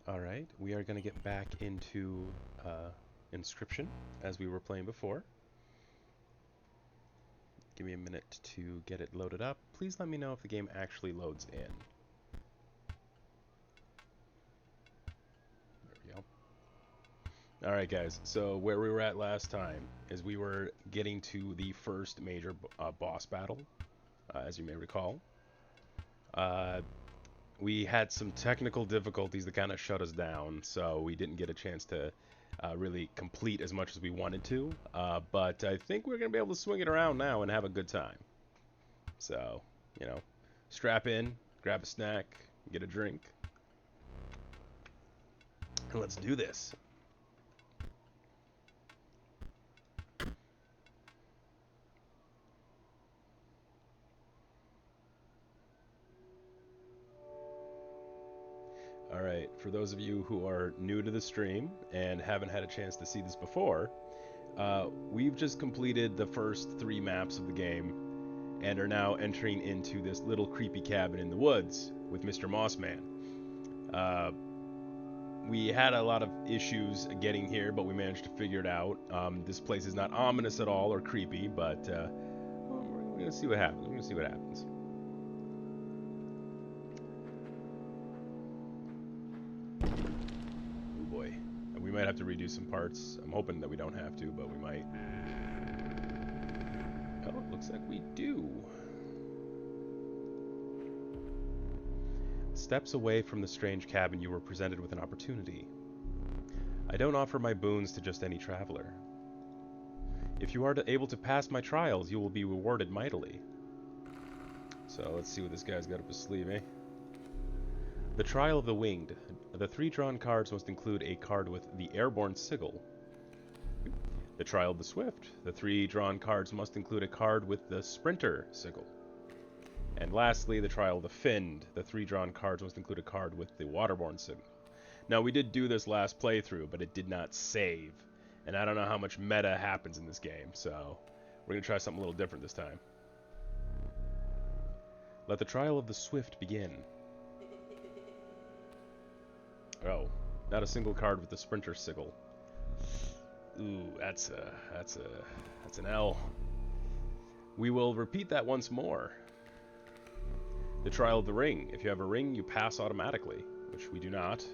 Alright, we are going to get back into Inscryption as we were playing before. Give me a minute to get it loaded up. Please let me know if the game actually loads in. There we go. Alright guys, so where we were at last time is we were getting to the first major boss battle, as you may recall. We had some technical difficulties that kind of shut us down, so we didn't get a chance to really complete as much as we wanted to. But I think we're going to be able to swing it around now and have a good time. So, you know, strap in, grab a snack, get a drink, and let's do this. Alright, for those of you who are new to the stream and haven't had a chance to see this before, we've just completed the first 3 maps of the game and are now entering into this little creepy cabin in the woods with Mr. Mossman. We had a lot of issues getting here, but we managed to figure it out. This place is not ominous at all or creepy, but we're going to see what happens. We're going to see what happens. We might have to redo some parts. I'm hoping that we don't have to, but we might. Oh, it looks like we do. Steps away from the strange cabin, you were presented with an opportunity. I don't offer my boons to just any traveler. If you are able to pass my trials, you will be rewarded mightily. So let's see what this guy's got up his sleeve, eh? The Trial of the Winged. The 3 drawn cards must include a card with the Airborne Sigil. The Trial of the Swift. The 3 drawn cards must include a card with the Sprinter Sigil. And lastly, the Trial of the Finned. The 3 drawn cards must include a card with the Waterborne Sigil. Now, we did do this last playthrough, but it did not save. And I don't know how much meta happens in this game, so we're going to try something a little different this time. Let the Trial of the Swift begin. Oh, not a single card with the Sprinter Sigil. Ooh, that's an L. We will repeat that once more. The Trial of the Ring. If you have a ring, you pass automatically, which we do not.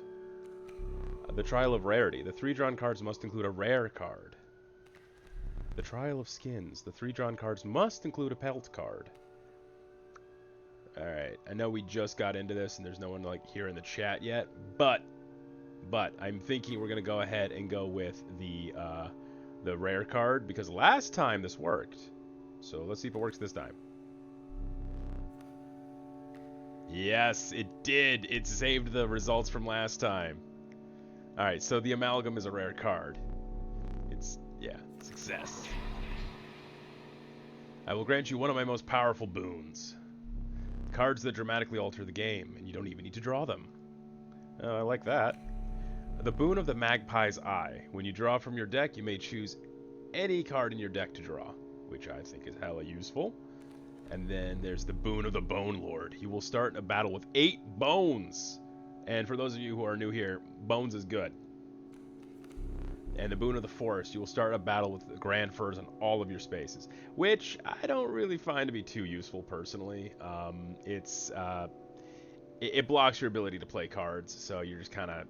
The Trial of Rarity. The 3 drawn cards must include a rare card. The Trial of Skins. The 3 drawn cards must include a pelt card. Alright, I know we just got into this and there's no one like here in the chat yet, but I'm thinking we're going to go ahead and go with the rare card because last time this worked. So let's see if it works this time. Yes, it did. It saved the results from last time. Alright, so the Amalgam is a rare card. Yeah, success. I will grant you one of my most powerful boons. Cards that dramatically alter the game, and you don't even need to draw them. Oh, I like that. The Boon of the Magpie's Eye. When you draw from your deck, you may choose any card in your deck to draw, which I think is hella useful. And then there's the Boon of the Bone Lord. You will start a battle with 8 bones. And for those of you who are new here, bones is good. And the Boon of the Forest. You will start a battle with the Grand Furs on all of your spaces, which I don't really find to be too useful personally. It blocks your ability to play cards, so you're just kind of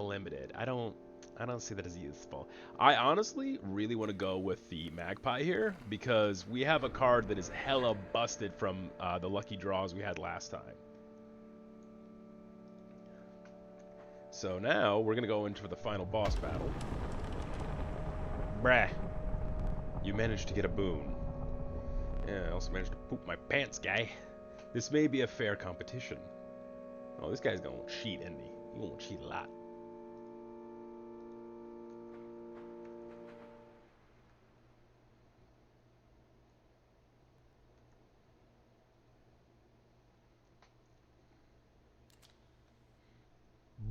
limited. I don't see that as useful. I honestly really want to go with the Magpie here because we have a card that is hella busted from the lucky draws we had last time. So now we're gonna go into the final boss battle. Brah. You managed to get a boon. Yeah, I also managed to poop my pants, guy. This may be a fair competition. Oh, this guy's gonna cheat, isn't he? He's gonna cheat a lot.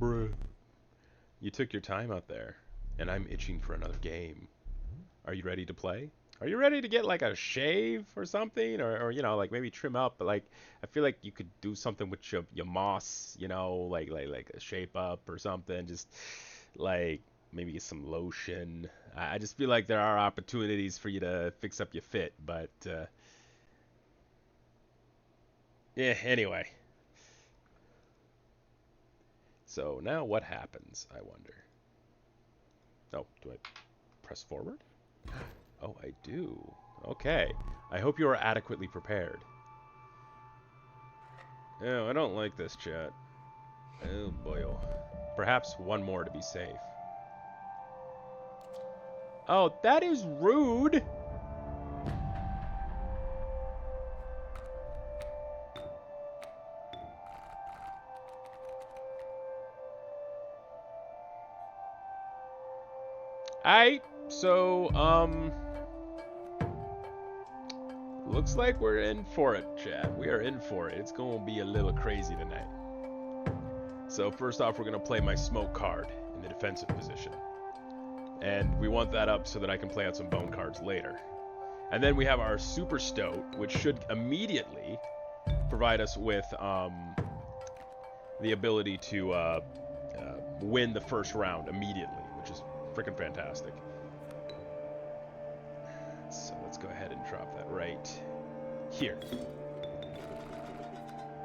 Bruh. You took your time out there, and I'm itching for another game. Are you ready to play? Are you ready to get like a shave or something, or you know, like maybe trim up? But like, I feel like you could do something with your moss, you know, like a shape up or something. Just like maybe get some lotion. I just feel like there are opportunities for you to fix up your fit, but yeah. Anyway, so now what happens? I wonder. Oh, do I press forward? Oh, I do. Okay. I hope you are adequately prepared. Oh, I don't like this, chat. Oh boy. Oh. Perhaps one more to be safe. Oh, that is rude. So, looks like we're in for it, chat. We are in for it. It's going to be a little crazy tonight. So first off, we're going to play my smoke card in the defensive position. And we want that up so that I can play out some bone cards later. And then we have our super stoat, which should immediately provide us with the ability to win the first round immediately, which is freaking fantastic. So let's go ahead and drop that right here.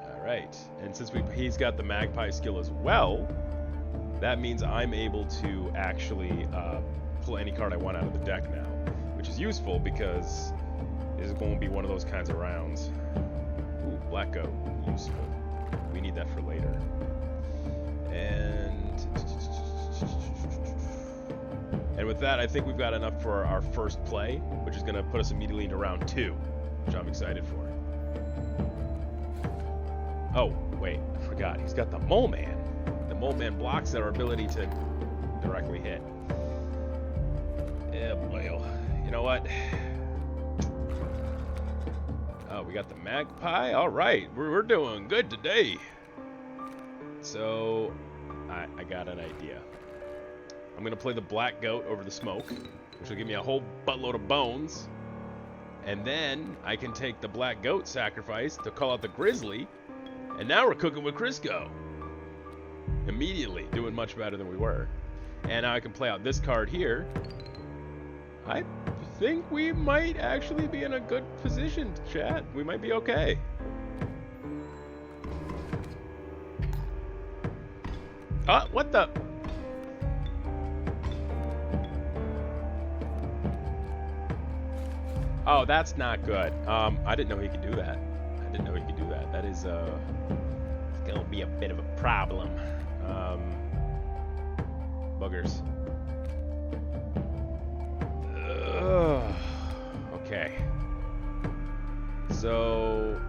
Alright, and since he's got the magpie skill as well, that means I'm able to actually pull any card I want out of the deck now, which is useful because this is going to be one of those kinds of rounds. Ooh, black goat, useful. We need that for later. And with that, I think we've got enough for our first play, which is going to put us immediately into round 2, which I'm excited for. Oh, wait, I forgot. He's got the Mole Man. The Mole Man blocks our ability to directly hit. Yeah, boy. You know what? Oh, we got the Magpie. All right, we're doing good today. So, I got an idea. I'm going to play the Black Goat over the Smoke, which will give me a whole buttload of bones. And then I can take the Black Goat sacrifice to call out the Grizzly. And now we're cooking with Crisco. Immediately, doing much better than we were. And now I can play out this card here. I think we might actually be in a good position, chat. We might be okay. What the? Oh, that's not good. I didn't know he could do that. I didn't know he could do that. That is, it's gonna be a bit of a problem. Buggers. Okay. So,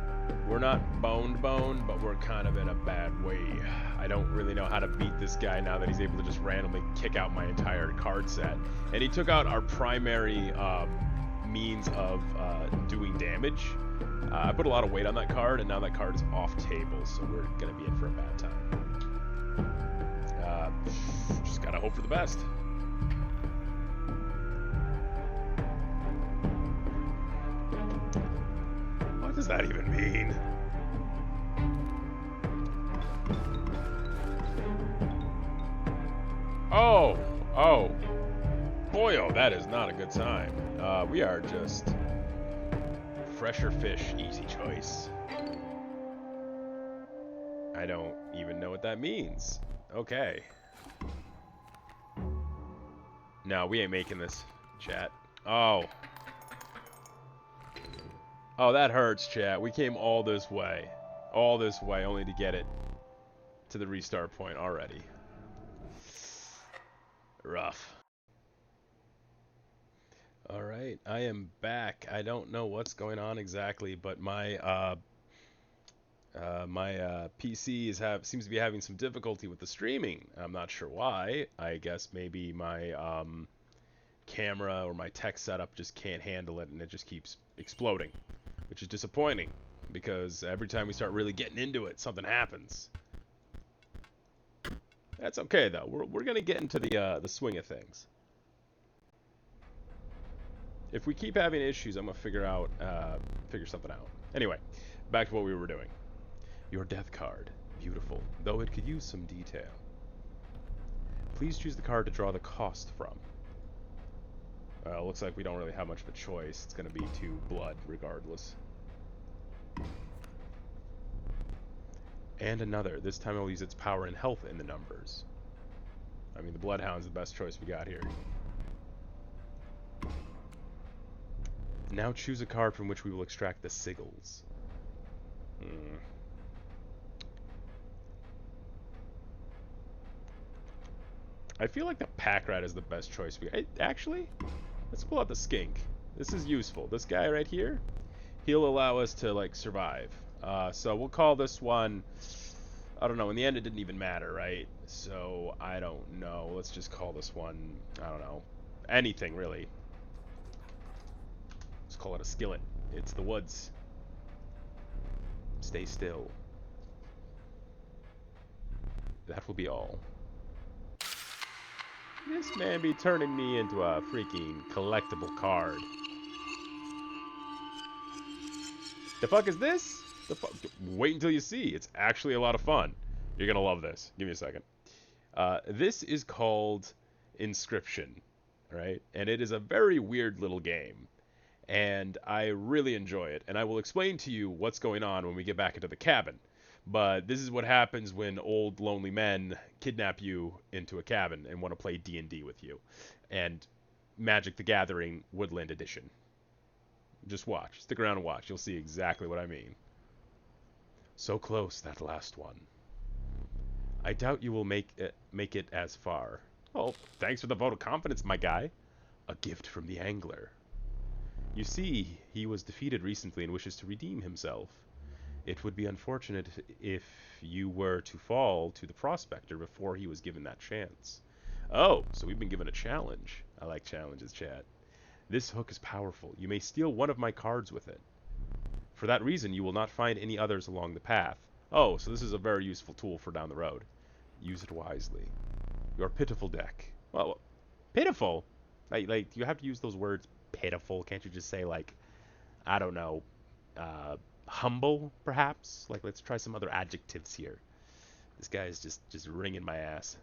we're not boned, but we're kind of in a bad way. I don't really know how to beat this guy now that he's able to just randomly kick out my entire card set. And he took out our primary means of doing damage. I put a lot of weight on that card, and now that card is off table, so we're going to be in for a bad time. Just got to hope for the best. What does that even mean? Oh, boy, oh, that is not a good time. We are just fresher fish, easy choice. I don't even know what that means. Okay. No, we ain't making this, chat. Oh, that hurts, chat. We came all this way, only to get it to the restart point already. Rough. Alright, I am back. I don't know what's going on exactly, but my PC seems to be having some difficulty with the streaming. I'm not sure why. I guess maybe my camera or my tech setup just can't handle it, and it just keeps exploding, which is disappointing because every time we start really getting into it, something happens. That's okay though. We're gonna get into the swing of things. If we keep having issues, I'm gonna figure something out. Anyway, back to what we were doing. Your death card. Beautiful, though it could use some detail. Please choose the card to draw the cost from. Looks like we don't really have much of a choice. It's gonna be 2 blood, regardless. And another. This time I'll use its power and health in the numbers. I mean, the Bloodhound's the best choice we got here. Now choose a card from which we will extract the sigils. I feel like the pack rat is the best choice. Actually, let's pull out the skink. This is useful. This guy right here, he'll allow us to, like, survive. So we'll call this one, I don't know, in the end it didn't even matter, right? So I don't know. Let's just call this one, I don't know, anything really. Let's call it a skillet. It's the woods. Stay still. That will be all. This man be turning me into a freaking collectible card. The fuck is this? The fuck? Wait until you see. It's actually a lot of fun. You're gonna love this. Give me a second. This is called Inscryption, right? And it is a very weird little game. And I really enjoy it. And I will explain to you what's going on when we get back into the cabin. But this is what happens when old lonely men kidnap you into a cabin and want to play D&D with you. And Magic the Gathering Woodland Edition. Just watch. Stick around and watch. You'll see exactly what I mean. So close, that last one. I doubt you will make it as far. Oh, thanks for the vote of confidence, my guy. A gift from the angler. You see, he was defeated recently and wishes to redeem himself. It would be unfortunate if you were to fall to the prospector before he was given that chance. Oh, so we've been given a challenge. I like challenges, chat. This hook is powerful. You may steal one of my cards with it. For that reason, you will not find any others along the path. Oh, so this is a very useful tool for down the road. Use it wisely. Your pitiful deck. Well, pitiful? Like, you have to use those words pitiful. Can't you just say, like, I don't know, humble, perhaps? Like, let's try some other adjectives here. This guy is just ringing my ass.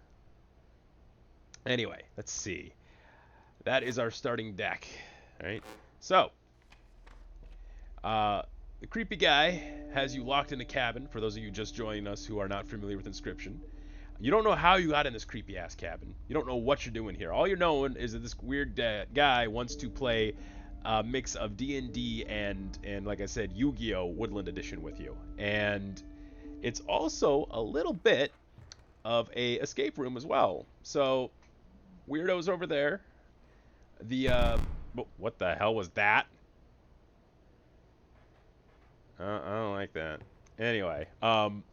Anyway, let's see. That is our starting deck. Alright, so the creepy guy has you locked in a cabin. For those of you just joining us who are not familiar with Inscryption, you don't know how you got in this creepy ass cabin. You don't know what you're doing here. All you're knowing is that this weird guy wants to play a mix of D&D and like I said, Yu-Gi-Oh! Woodland Edition with you. And it's also a little bit of a escape room as well. So weirdos over there. What the hell was that? I don't like that. Anyway, and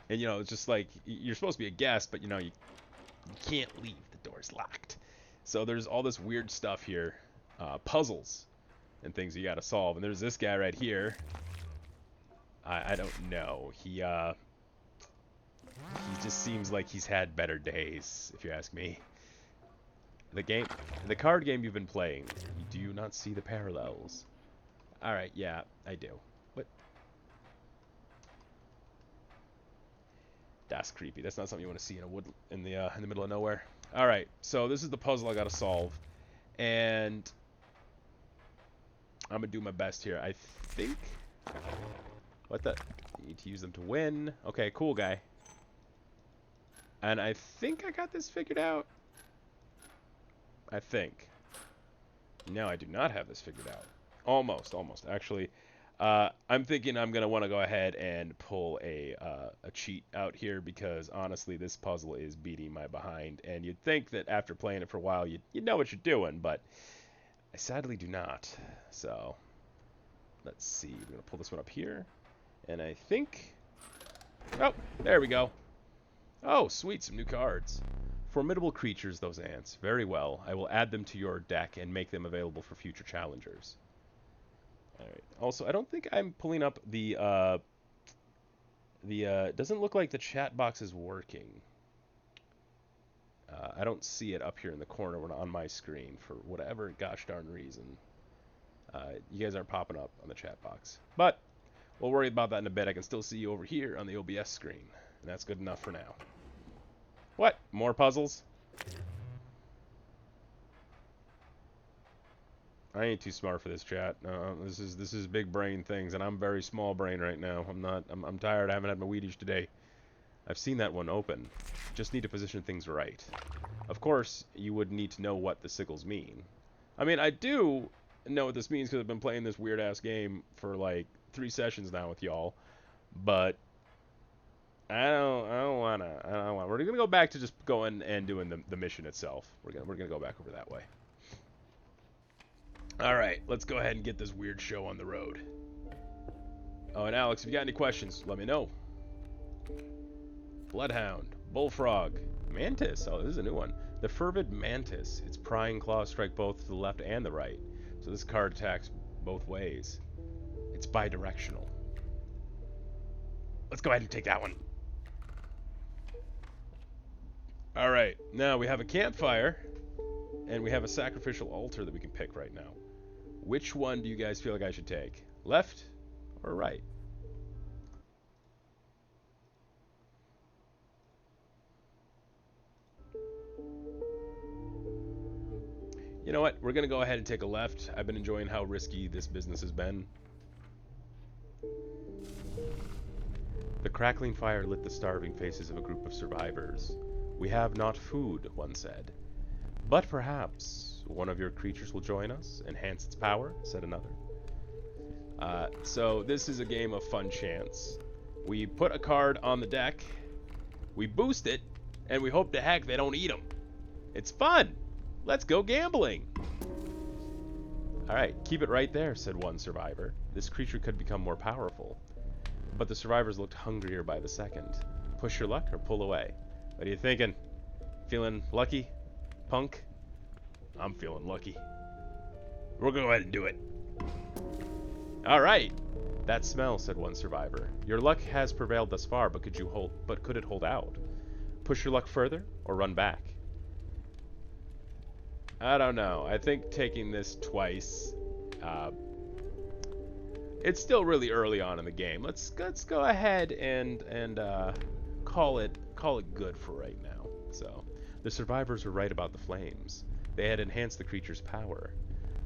you know, it's just like, you're supposed to be a guest, but you know, you can't leave. The door's locked. So there's all this weird stuff here, puzzles and things you gotta solve. And there's this guy right here. I don't know. He just seems like he's had better days, if you ask me. The card game you've been playing, do you not see the parallels? Alright, yeah, I do. What? That's creepy. That's not something you want to see in the middle of nowhere. Alright, so this is the puzzle I gotta solve. And I'm gonna do my best here. I think... What the... You need to use them to win. Okay, cool guy. And I think I got this figured out. I think. No, I do not have this figured out. Almost. Actually, I'm thinking I'm going to want to go ahead and pull a cheat out here because, honestly, this puzzle is beating my behind. And you'd think that after playing it for a while, you'd know what you're doing, but I sadly do not. So, let's see. We're going to pull this one up here. And I think... Oh, there we go. Oh, sweet, some new cards. Formidable creatures, those ants. Very well. I will add them to your deck and make them available for future challengers. Alright. Also, I don't think I'm pulling up the doesn't look like the chat box is working. I don't see it up here in the corner on my screen for whatever gosh darn reason. You guys aren't popping up on the chat box. But we'll worry about that in a bit. I can still see you over here on the OBS screen. And that's good enough for now. What? More puzzles? I ain't too smart for this, chat. This is big brain things, and I'm very small brain right now. I'm tired. I haven't had my Wheaties today. I've seen that one open. Just need to position things right. Of course, you would need to know what the sigils mean. I mean, I do know what this means because I've been playing this weird-ass game for like 3 sessions now with y'all. But I don't wanna. We're gonna go back to just going and doing the mission itself. We're gonna go back over that way. All right, let's go ahead and get this weird show on the road. Oh, and Alex, if you got any questions, let me know. Bloodhound, Bullfrog, Mantis. Oh, this is a new one. The Fervid Mantis. Its prying claws strike both to the left and the right. So this card attacks both ways. It's bidirectional. Let's go ahead and take that one. All right, now we have a campfire, and we have a sacrificial altar that we can pick right now. Which one do you guys feel like I should take? Left or right? You know what? We're going to go ahead and take a left. I've been enjoying how risky this business has been. The crackling fire lit the starving faces of a group of survivors. We have not food, one said. But perhaps one of your creatures will join us, enhance its power, said another. So this is a game of fun chance. We put a card on the deck, we boost it, and we hope to heck they don't eat them. It's fun! Let's go gambling! Alright, keep it right there, said one survivor. This creature could become more powerful. But the survivors looked hungrier by the second. Push your luck or pull away? What are you thinking? Feeling lucky? Punk? I'm feeling lucky. We'll go ahead and do it. Alright! That smell, said one survivor. Your luck has prevailed thus far, but could it hold out? Push your luck further or run back? I don't know. I think taking this twice, it's still really early on in the game. Let's go ahead and call it good for right now. So, the survivors were right about the flames. They had enhanced the creature's power.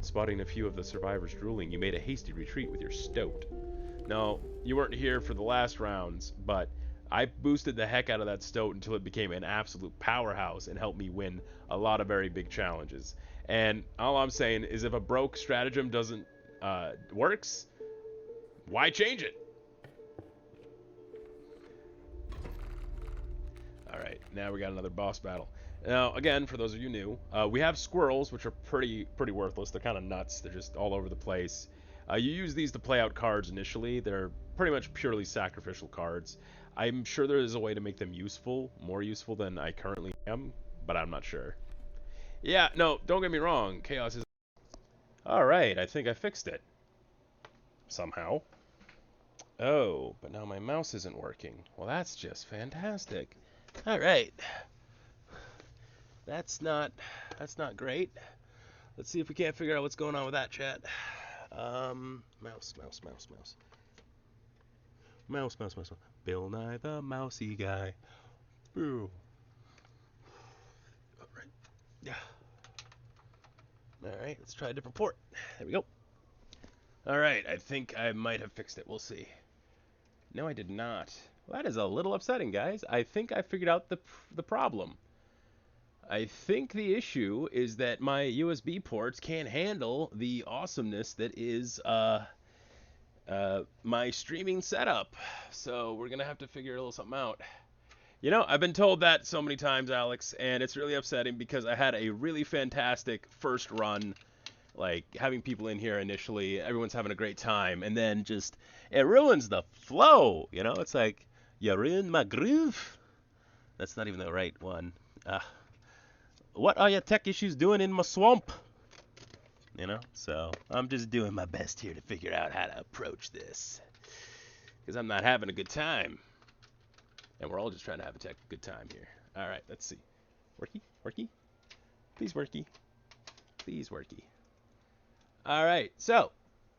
Spotting a few of the survivors drooling, you made a hasty retreat with your stoat. No, you weren't here for the last rounds, but I boosted the heck out of that stoat until it became an absolute powerhouse and helped me win a lot of very big challenges. And all I'm saying is if a broke stratagem doesn't works, why change it? Alright, now we got another boss battle. Now, again, for those of you new, we have squirrels, which are pretty worthless. They're kind of nuts. They're just all over the place. You use these to play out cards initially. They're pretty much purely sacrificial cards. I'm sure there is a way to make them useful, more useful than I currently am, but I'm not sure. Yeah, no, don't get me wrong. Chaos is... Alright, I think I fixed it. Somehow. Oh, but now my mouse isn't working. Well, that's just fantastic. Alright. That's not great. Let's see if we can't figure out what's going on with that, chat. Mouse. Bill Nye the Mousy Guy. Boo. Alright. Yeah. Alright, let's try a different port. There we go. Alright, I think I might have fixed it. We'll see. No, I did not. Well, that is a little upsetting, guys. I think I figured out the problem. I think the issue is that my USB ports can't handle the awesomeness that is my streaming setup. So we're gonna have to figure a little something out. You know, I've been told that so many times, Alex, and it's really upsetting because I had a really fantastic first run, like having people in here initially, everyone's having a great time, and then just it ruins the flow. You know, it's like you ruined my groove. That's not even the right one. What are your tech issues doing in my swamp? You know, so I'm just doing my best here to figure out how to approach this. Because I'm not having a good time. And we're all just trying to have a good time here. Alright, let's see. Worky? Worky? Please worky. Please worky. All right, so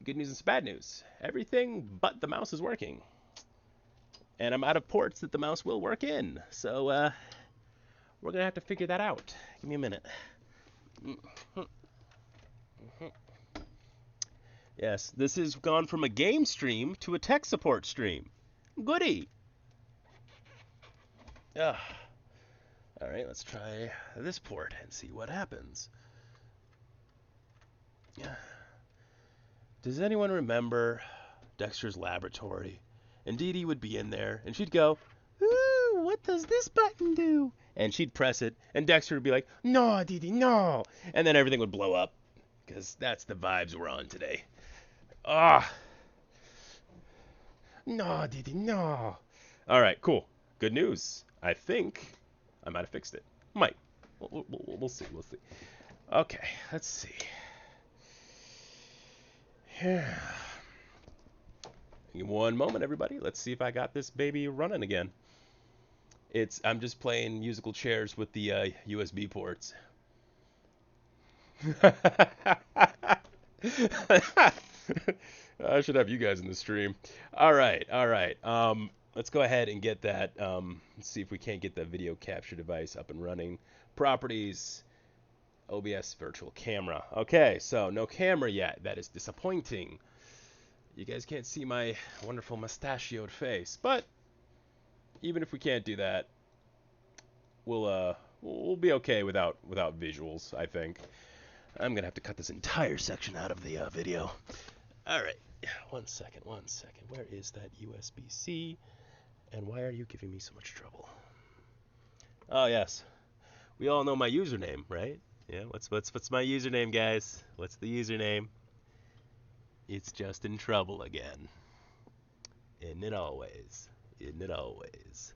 good news and some bad news. Everything but the mouse is working. And I'm out of ports that the mouse will work in. So we're going to have to figure that out. Give me a minute. Yes, this has gone from a game stream to a tech support stream. Goody. Ugh. All right, let's try this port and see what happens. Does anyone remember Dexter's laboratory? And Dee Dee would be in there, and she'd go, "Ooh, what does this button do?" And she'd press it, and Dexter would be like, "No, Dee Dee, no." And then everything would blow up, because that's the vibes we're on today. Ah. No, Dee Dee, no. All right, cool. Good news. I think I might have fixed it. Might. We'll see. We'll see. Okay, let's see. Yeah. One moment, everybody. Let's see if I got this baby running again. I'm just playing musical chairs with the USB ports. I should have you guys in the stream. All right, all right. Let's go ahead and get that. Let's see if we can't get the video capture device up and running. Properties, OBS virtual camera. Okay, so no camera yet. That is disappointing. You guys can't see my wonderful mustachioed face, but even if we can't do that, we'll be okay without visuals, I think. I'm gonna have to cut this entire section out of the video. All right, 1 second, 1 second. Where is that USB-C? And why are you giving me so much trouble? Oh yes, we all know my username, right? Yeah. What's my username, guys? What's the username? It's just in trouble again. Isn't it always? Isn't it always?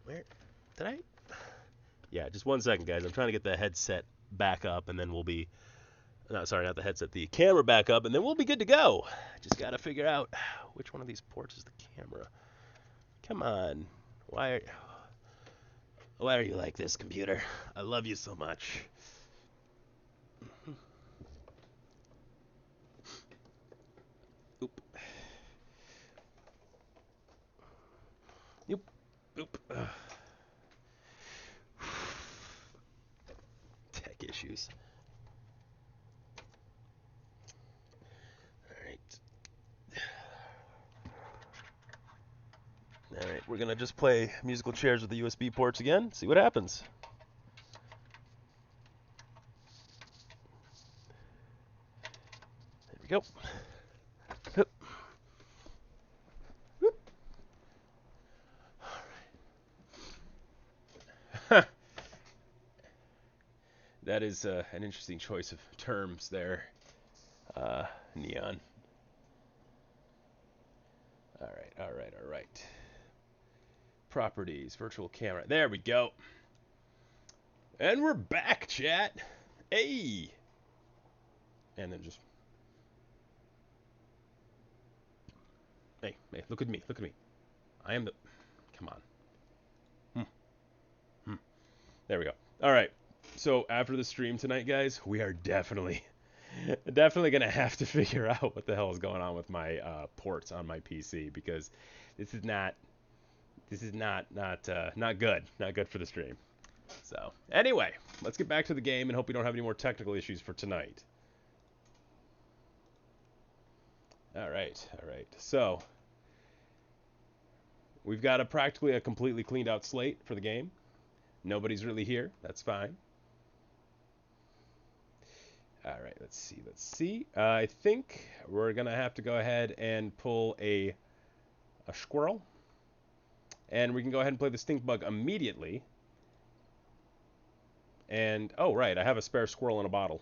Where did I? Yeah, just 1 second, guys. I'm trying to get the headset back up, and then we'll be. No, sorry, not the headset. The camera back up, and then we'll be good to go. Just gotta figure out which one of these ports is the camera. Come on. Why are you like this, computer? I love you so much. Oop. Oop. Oop. Tech issues. Alright, we're gonna just play musical chairs with the USB ports again, see what happens. There we go. Hup. Whoop. Alright. That is an interesting choice of terms there, Neon. Alright, alright, alright. Properties, virtual camera. There we go. And we're back, chat. Hey. And then just. Hey, look at me. Look at me. I am the. Come on. There we go. All right. So after the stream tonight, guys, we are definitely gonna have to figure out what the hell is going on with my ports on my PC, because this is not good. Not good for the stream. So anyway, let's get back to the game and hope we don't have any more technical issues for tonight. All right. So we've got practically a completely cleaned out slate for the game. Nobody's really here. That's fine. All right, let's see. I think we're gonna have to go ahead and pull a squirrel, and we can go ahead and play the stink bug immediately. And oh right, I have a spare squirrel in a bottle.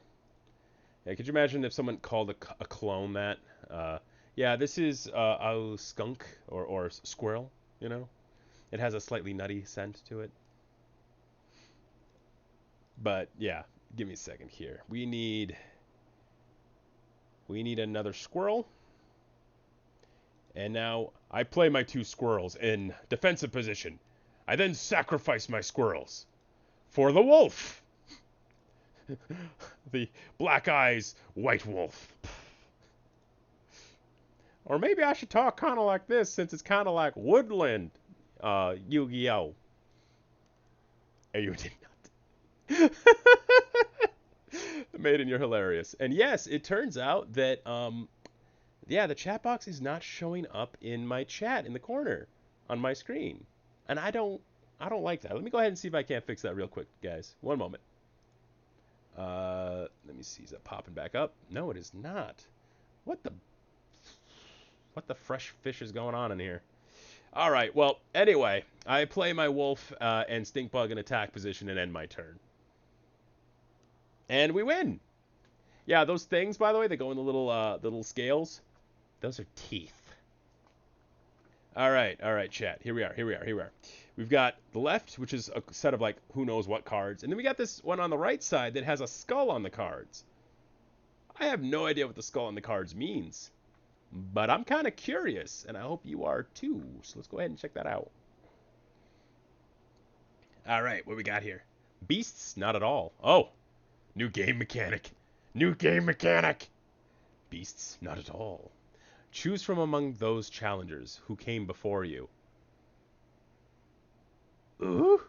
Yeah, could you imagine if someone called a clone that? Yeah, this is a skunk or squirrel. You know, it has a slightly nutty scent to it. But yeah, give me a second here. We need another squirrel. And now I play my 2 squirrels in defensive position. I then sacrifice my squirrels for the wolf. The Black Eyes White Wolf. Or maybe I should talk kind of like this since it's kind of like Woodland Yu-Gi-Oh! You did not. Maiden, you're hilarious. And yes, it turns out that, yeah, the chat box is not showing up in my chat in the corner on my screen. And I don't like that. Let me go ahead and see if I can't fix that real quick, guys. One moment. Let me see. Is that popping back up? No, it is not. What the fresh fish is going on in here? All right. Well, anyway, I play my wolf and Stinkbug in attack position and end my turn. And we win. Yeah, those things, by the way, they go in the little scales. Those are teeth. All right, chat. Here we are. We've got the left, which is a set of like who knows what cards, and then we got this one on the right side that has a skull on the cards. I have no idea what the skull on the cards means, but I'm kind of curious, and I hope you are too. So let's go ahead and check that out. All right, what we got here? Beasts? Not at all. Oh, new game mechanic. Beasts? Not at all. Choose from among those challengers who came before you. Ooh.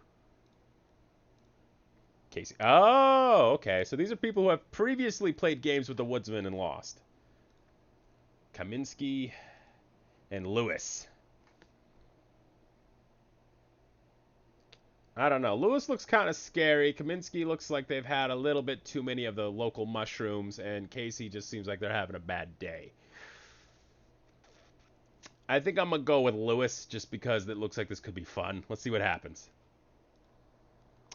Casey. Oh, okay. So these are people who have previously played games with the Woodsman and lost. Kaminsky and Lewis. I don't know. Lewis looks kind of scary. Kaminsky looks like they've had a little bit too many of the local mushrooms, and Casey just seems like they're having a bad day. I think I'm going to go with Lewis just because it looks like this could be fun. Let's see what happens.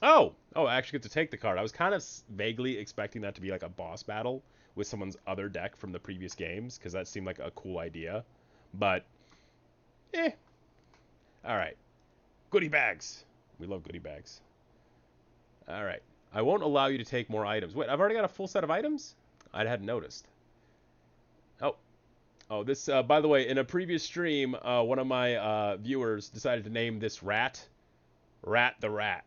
Oh, I actually get to take the card. I was kind of vaguely expecting that to be like a boss battle with someone's other deck from the previous games because that seemed like a cool idea. But, All right. Goodie bags. We love goodie bags. All right. I won't allow you to take more items. Wait, I've already got a full set of items? I hadn't noticed. Oh, this, by the way, in a previous stream, one of my viewers decided to name this rat the Rat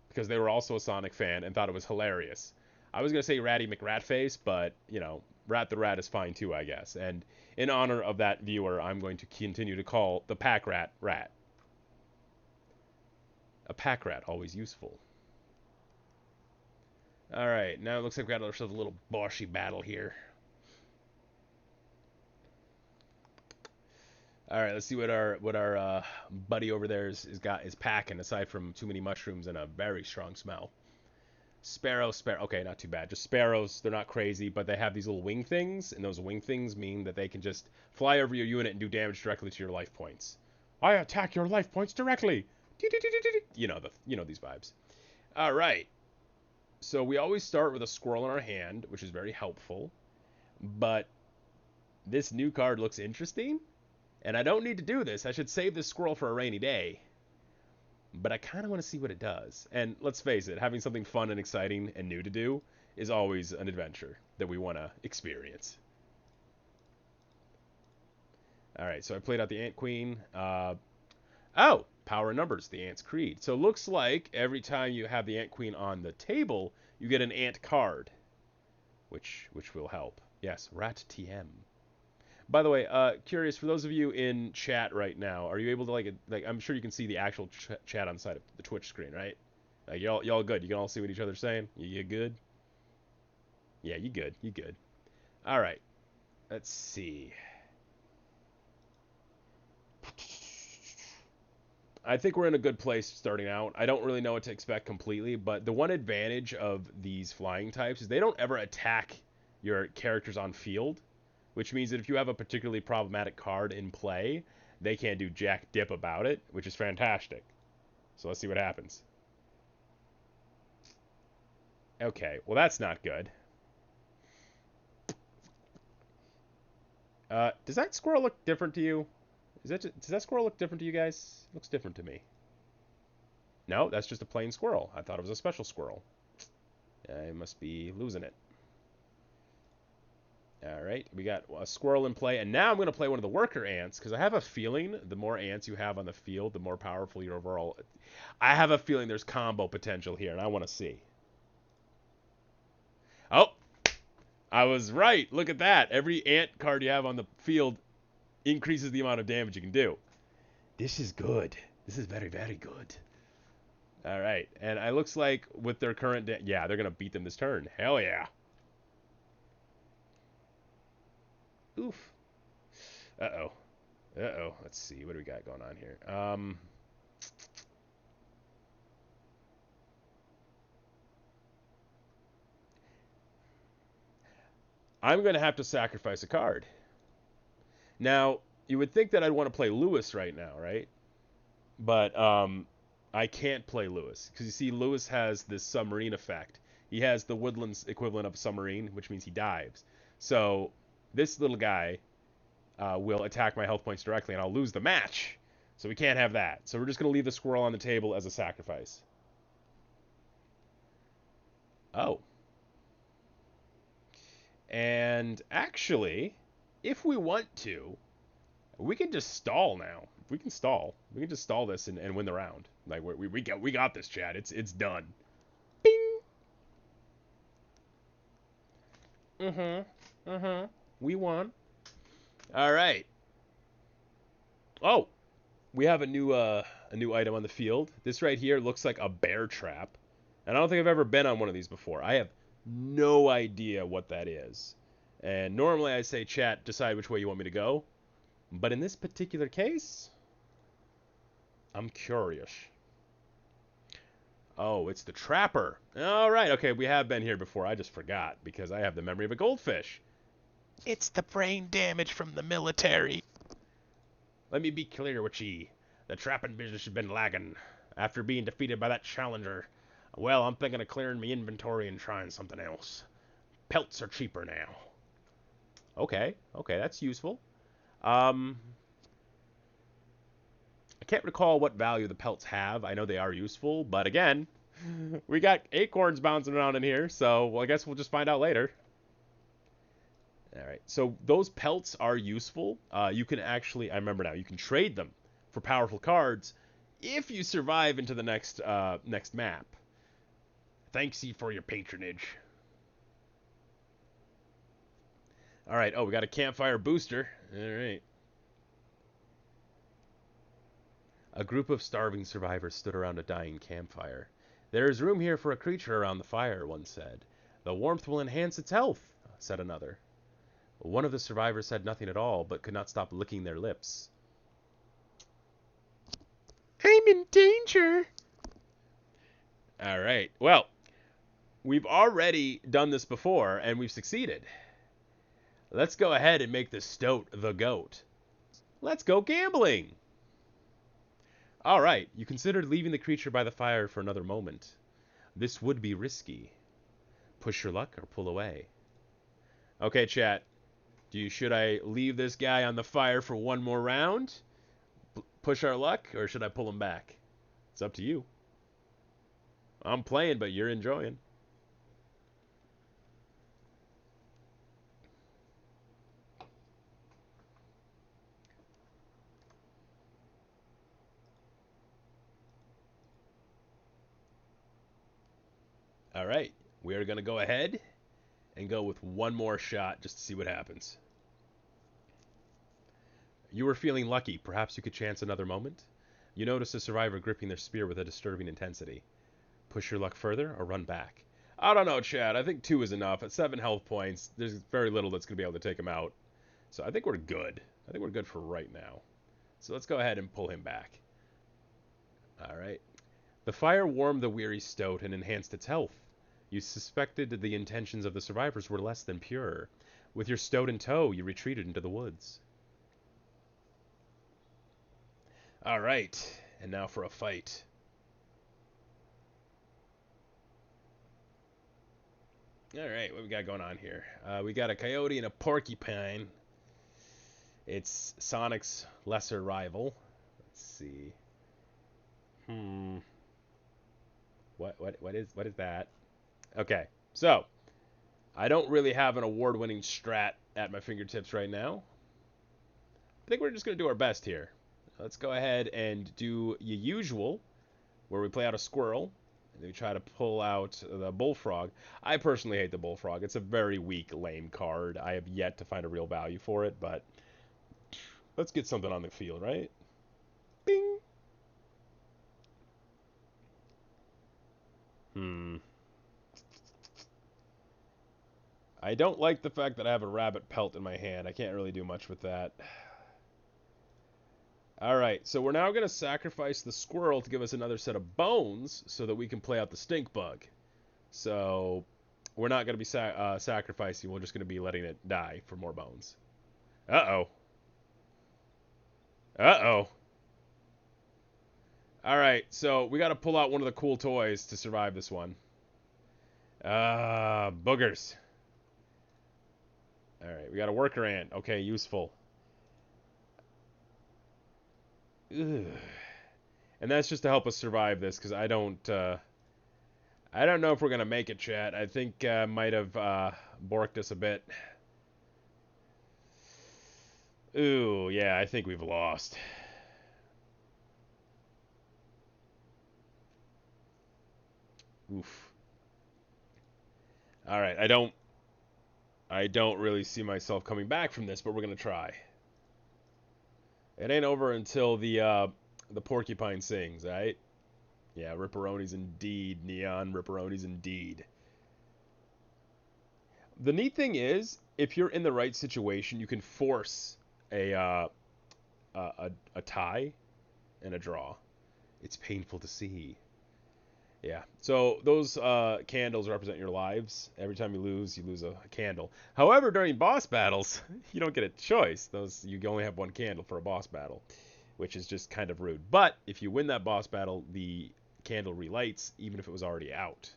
because they were also a Sonic fan and thought it was hilarious. I was going to say Ratty McRatface, but, you know, Rat the Rat is fine too, I guess. And in honor of that viewer, I'm going to continue to call the pack rat Rat. A pack rat, always useful. All right, now it looks like we've got ourselves a little bossy battle here. All right, let's see what our buddy over there is packing. Aside from too many mushrooms and a very strong smell. Sparrow. Okay, not too bad. Just sparrows. They're not crazy, but they have these little wing things, and those wing things mean that they can just fly over your unit and do damage directly to your life points. I attack your life points directly. You know these vibes. All right. So we always start with a squirrel in our hand, which is very helpful. But this new card looks interesting. And I don't need to do this. I should save this squirrel for a rainy day. But I kind of want to see what it does. And let's face it, having something fun and exciting and new to do is always an adventure that we want to experience. All right, so I played out the Ant Queen. Oh, power in numbers, the Ant's Creed. So it looks like every time you have the Ant Queen on the table, you get an Ant card, which will help. Yes, Rat TM. By the way, curious, for those of you in chat right now, are you able to like I'm sure you can see the actual chat on the side of the Twitch screen, right? Like y'all good. You can all see what each other's saying. You good? Yeah, you good. You good. All right. Let's see. I think we're in a good place starting out. I don't really know what to expect completely, but the one advantage of these flying types is they don't ever attack your characters on field. Which means that if you have a particularly problematic card in play, they can't do jack dip about it, which is fantastic. So let's see what happens. Okay, well that's not good. Does that squirrel look different to you? Does that squirrel look different to you guys? It looks different to me. No, that's just a plain squirrel. I thought it was a special squirrel. I must be losing it. All right, we got a squirrel in play, and now I'm going to play one of the worker ants, because I have a feeling the more ants you have on the field, the more powerful your overall... I have a feeling there's combo potential here, and I want to see. Oh, I was right. Look at that. Every ant card you have on the field increases the amount of damage you can do. This is good. This is very, very good. All right. And it looks like with their current... yeah, they're going to beat them this turn. Hell yeah. Oof. Uh-oh. Uh-oh. Let's see. What do we got going on here? I'm going to have to sacrifice a card. Now, you would think that I'd want to play Lewis right now, right? But I can't play Lewis. Because you see, Lewis has this submarine effect. He has the Woodlands equivalent of a submarine, which means he dives. So this little guy will attack my health points directly, and I'll lose the match. So we can't have that. So we're just going to leave the squirrel on the table as a sacrifice. Oh. And actually, if we want to, we can just stall now. We can stall. We can just stall this and win the round. Like we got this, Chad. It's done. Bing. We won. All right. Oh, we have a new item on the field. This right here looks like a bear trap, and I don't think I've ever been on one of these before. I have no idea what that is. And normally I say, chat, decide which way you want me to go. But in this particular case, I'm curious. Oh, it's the trapper. All right, okay, we have been here before. I just forgot because I have the memory of a goldfish. It's the brain damage from the military. Let me be clear with ye. The trapping business has been lagging. After being defeated by that challenger, well, I'm thinking of clearing my inventory and trying something else. Pelts are cheaper now. Okay, that's useful. I can't recall what value the pelts have. I know they are useful, but again, we got acorns bouncing around in here, so well, I guess we'll just find out later. All right, so those pelts are useful. You can actually, I remember now, you can trade them for powerful cards if you survive into the next map. Thanks ye for your patronage. All right, oh, we got a campfire booster. All right. A group of starving survivors stood around a dying campfire. There is room here for a creature around the fire, one said. The warmth will enhance its health, said another. One of the survivors said nothing at all, but could not stop licking their lips. I'm in danger. All right. Well, we've already done this before, and we've succeeded. Let's go ahead and make the stoat the goat. Let's go gambling. All right. You considered leaving the creature by the fire for another moment. This would be risky. Push your luck or pull away. Okay, chat. Should I leave this guy on the fire for one more round? Push our luck, or should I pull him back? It's up to you. I'm playing, but you're enjoying. All right. We are going to go ahead and go with one more shot just to see what happens. You were feeling lucky. Perhaps you could chance another moment? You notice a survivor gripping their spear with a disturbing intensity. Push your luck further or run back? I don't know, Chad. I think 2 is enough. At 7 health points, there's very little that's going to be able to take him out. So I think we're good. I think we're good for right now. So let's go ahead and pull him back. All right. The fire warmed the weary stoat and enhanced its health. You suspected that the intentions of the survivors were less than pure. With your stoat in tow, you retreated into the woods. All right, and now for a fight. All right, what we got going on here? We got a coyote and a porcupine. It's Sonic's lesser rival. Let's see. What is that? Okay, so I don't really have an award-winning strat at my fingertips right now. I think we're just gonna do our best here. Let's go ahead and do the usual, where we play out a squirrel. We try to pull out the bullfrog. I personally hate the bullfrog. It's a very weak, lame card. I have yet to find a real value for it, but let's get something on the field, right? Bing. I don't like the fact that I have a rabbit pelt in my hand. I can't really do much with that. Alright, so we're now going to sacrifice the squirrel to give us another set of bones so that we can play out the stink bug. So we're not going to be sacrificing. We're just going to be letting it die for more bones. Uh-oh. Uh-oh. Alright, so we got to pull out one of the cool toys to survive this one. Boogers. Alright, we got a worker ant. Okay, useful. Ugh. And that's just to help us survive this, because I don't know if we're going to make it, chat. I think might have borked us a bit. Ooh, yeah, I think we've lost. Oof. Alright, I don't really see myself coming back from this, but we're going to try. It ain't over until the porcupine sings, right? Yeah, ripperonis indeed, Neon ripperonis indeed. The neat thing is, if you're in the right situation, you can force a tie and a draw. It's painful to see. Yeah, so those candles represent your lives. Every time you lose a candle. However, during boss battles, you don't get a choice. You only have one candle for a boss battle, which is just kind of rude. But if you win that boss battle, the candle relights even if it was already out.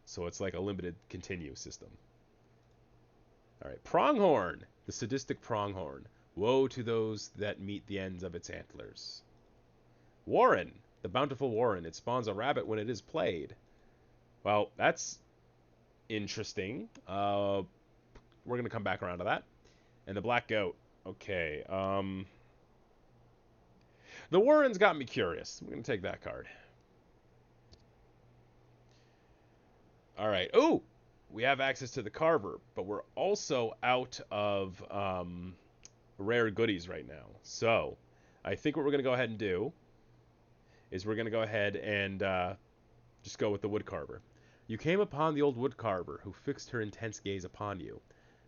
So it's like a limited continue system. All right, pronghorn, the sadistic pronghorn. Woe to those that meet the ends of its antlers. Warren, the bountiful warren. It spawns a rabbit when it is played. Well, that's interesting. We're going to come back around to that. And the black goat. Okay. The warren's got me curious. We're going to take that card. All right. Ooh! We have access to the carver, but we're also out of rare goodies right now. So, I think what we're going to go ahead and do is we're going to go ahead and just go with the woodcarver. You came upon the old woodcarver, who fixed her intense gaze upon you.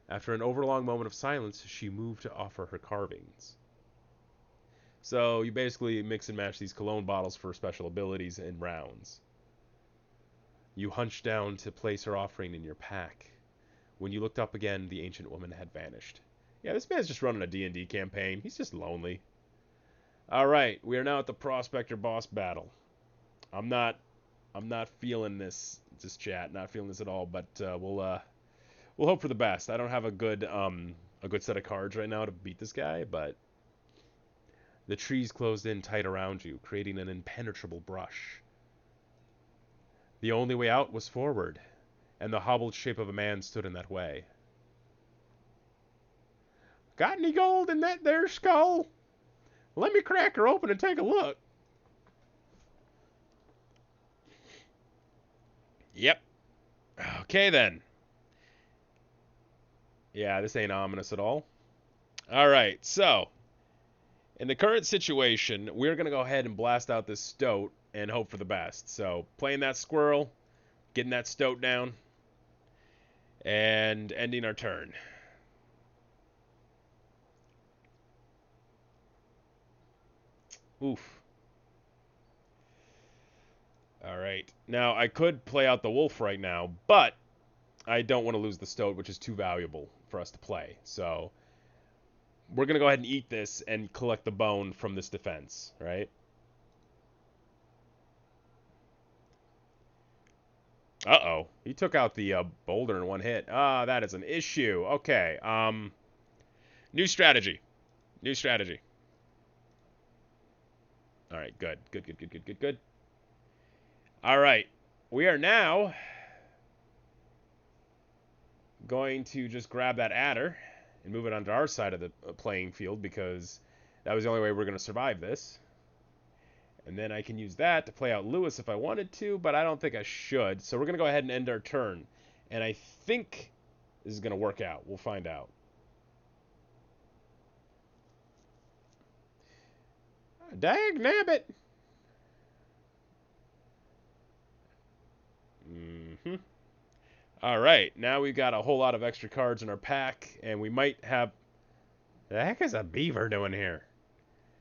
After an overlong moment of silence, she moved to offer her carvings. So you basically mix and match these cologne bottles for special abilities in rounds. You hunched down to place her offering in your pack. When you looked up again, the ancient woman had vanished. Yeah, this man's just running a D&D campaign. He's just lonely. Alright, we are now at the Prospector boss battle. I'm not feeling this chat, not feeling this at all, but we'll hope for the best. I don't have a good set of cards right now to beat this guy, but the trees closed in tight around you, creating an impenetrable brush. The only way out was forward, and the hobbled shape of a man stood in that way. Got any gold in that there skull? Let me crack her open and take a look. Yep. Okay, then. Yeah, this ain't ominous at all. Alright, so in the current situation, we're going to go ahead and blast out this stoat and hope for the best. So, playing that squirrel, getting that stoat down, and ending our turn. Oof. Alright. Now, I could play out the wolf right now, but I don't want to lose the stoat, which is too valuable for us to play. So, we're going to go ahead and eat this and collect the bone from this defense, right? Uh-oh. He took out the boulder in one hit. That is an issue. Okay. New strategy. New strategy. All right, good. Good. All right. We are now going to just grab that adder and move it onto our side of the playing field because that was the only way we're going to survive this. And then I can use that to play out Lewis if I wanted to, but I don't think I should. So we're going to go ahead and end our turn. And I think this is going to work out. We'll find out. Dag nabbit! Mm-hmm. All right, now we've got a whole lot of extra cards in our pack, and we might have... The heck is a beaver doing here?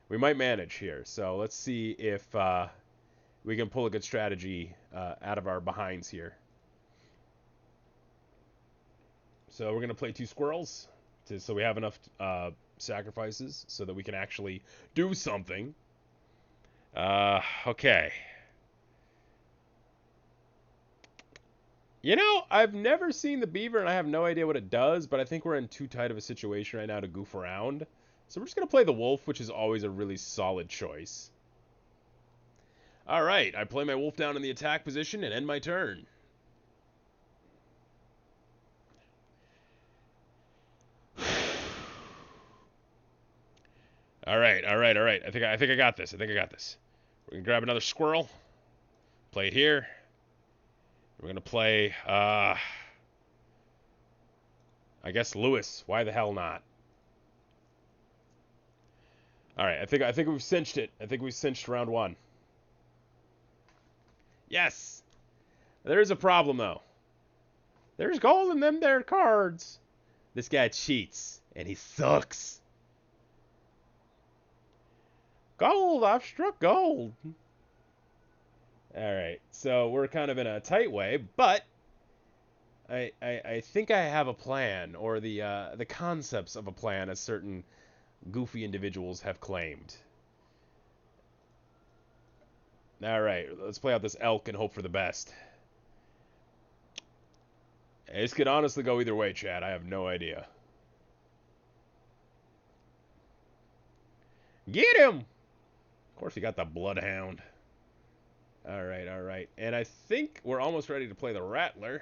We might manage here, so let's see if we can pull a good strategy out of our behinds here. So we're going to play 2 squirrels, so we have enough sacrifices so that we can actually do something. Okay. You know, I've never seen the beaver, and I have no idea what it does, but I think we're in too tight of a situation right now to goof around. So we're just going to play the wolf, which is always a really solid choice. All right, I play my wolf down in the attack position and end my turn. All right. I think I got this. We're going to grab another squirrel. Play it here. We're going to play, I guess Lewis. Why the hell not? All right, I think we've cinched it. I think we've cinched round 1. Yes! There is a problem, though. There's gold in them there cards. This guy cheats, and he sucks. Gold! I've struck gold. All right, so we're kind of in a tight way, but I think I have a plan, or the concepts of a plan, as certain goofy individuals have claimed. All right, let's play out this elk and hope for the best. This could honestly go either way, Chad. I have no idea. Get him! Of course, he got the bloodhound. All right. And I think we're almost ready to play the rattler.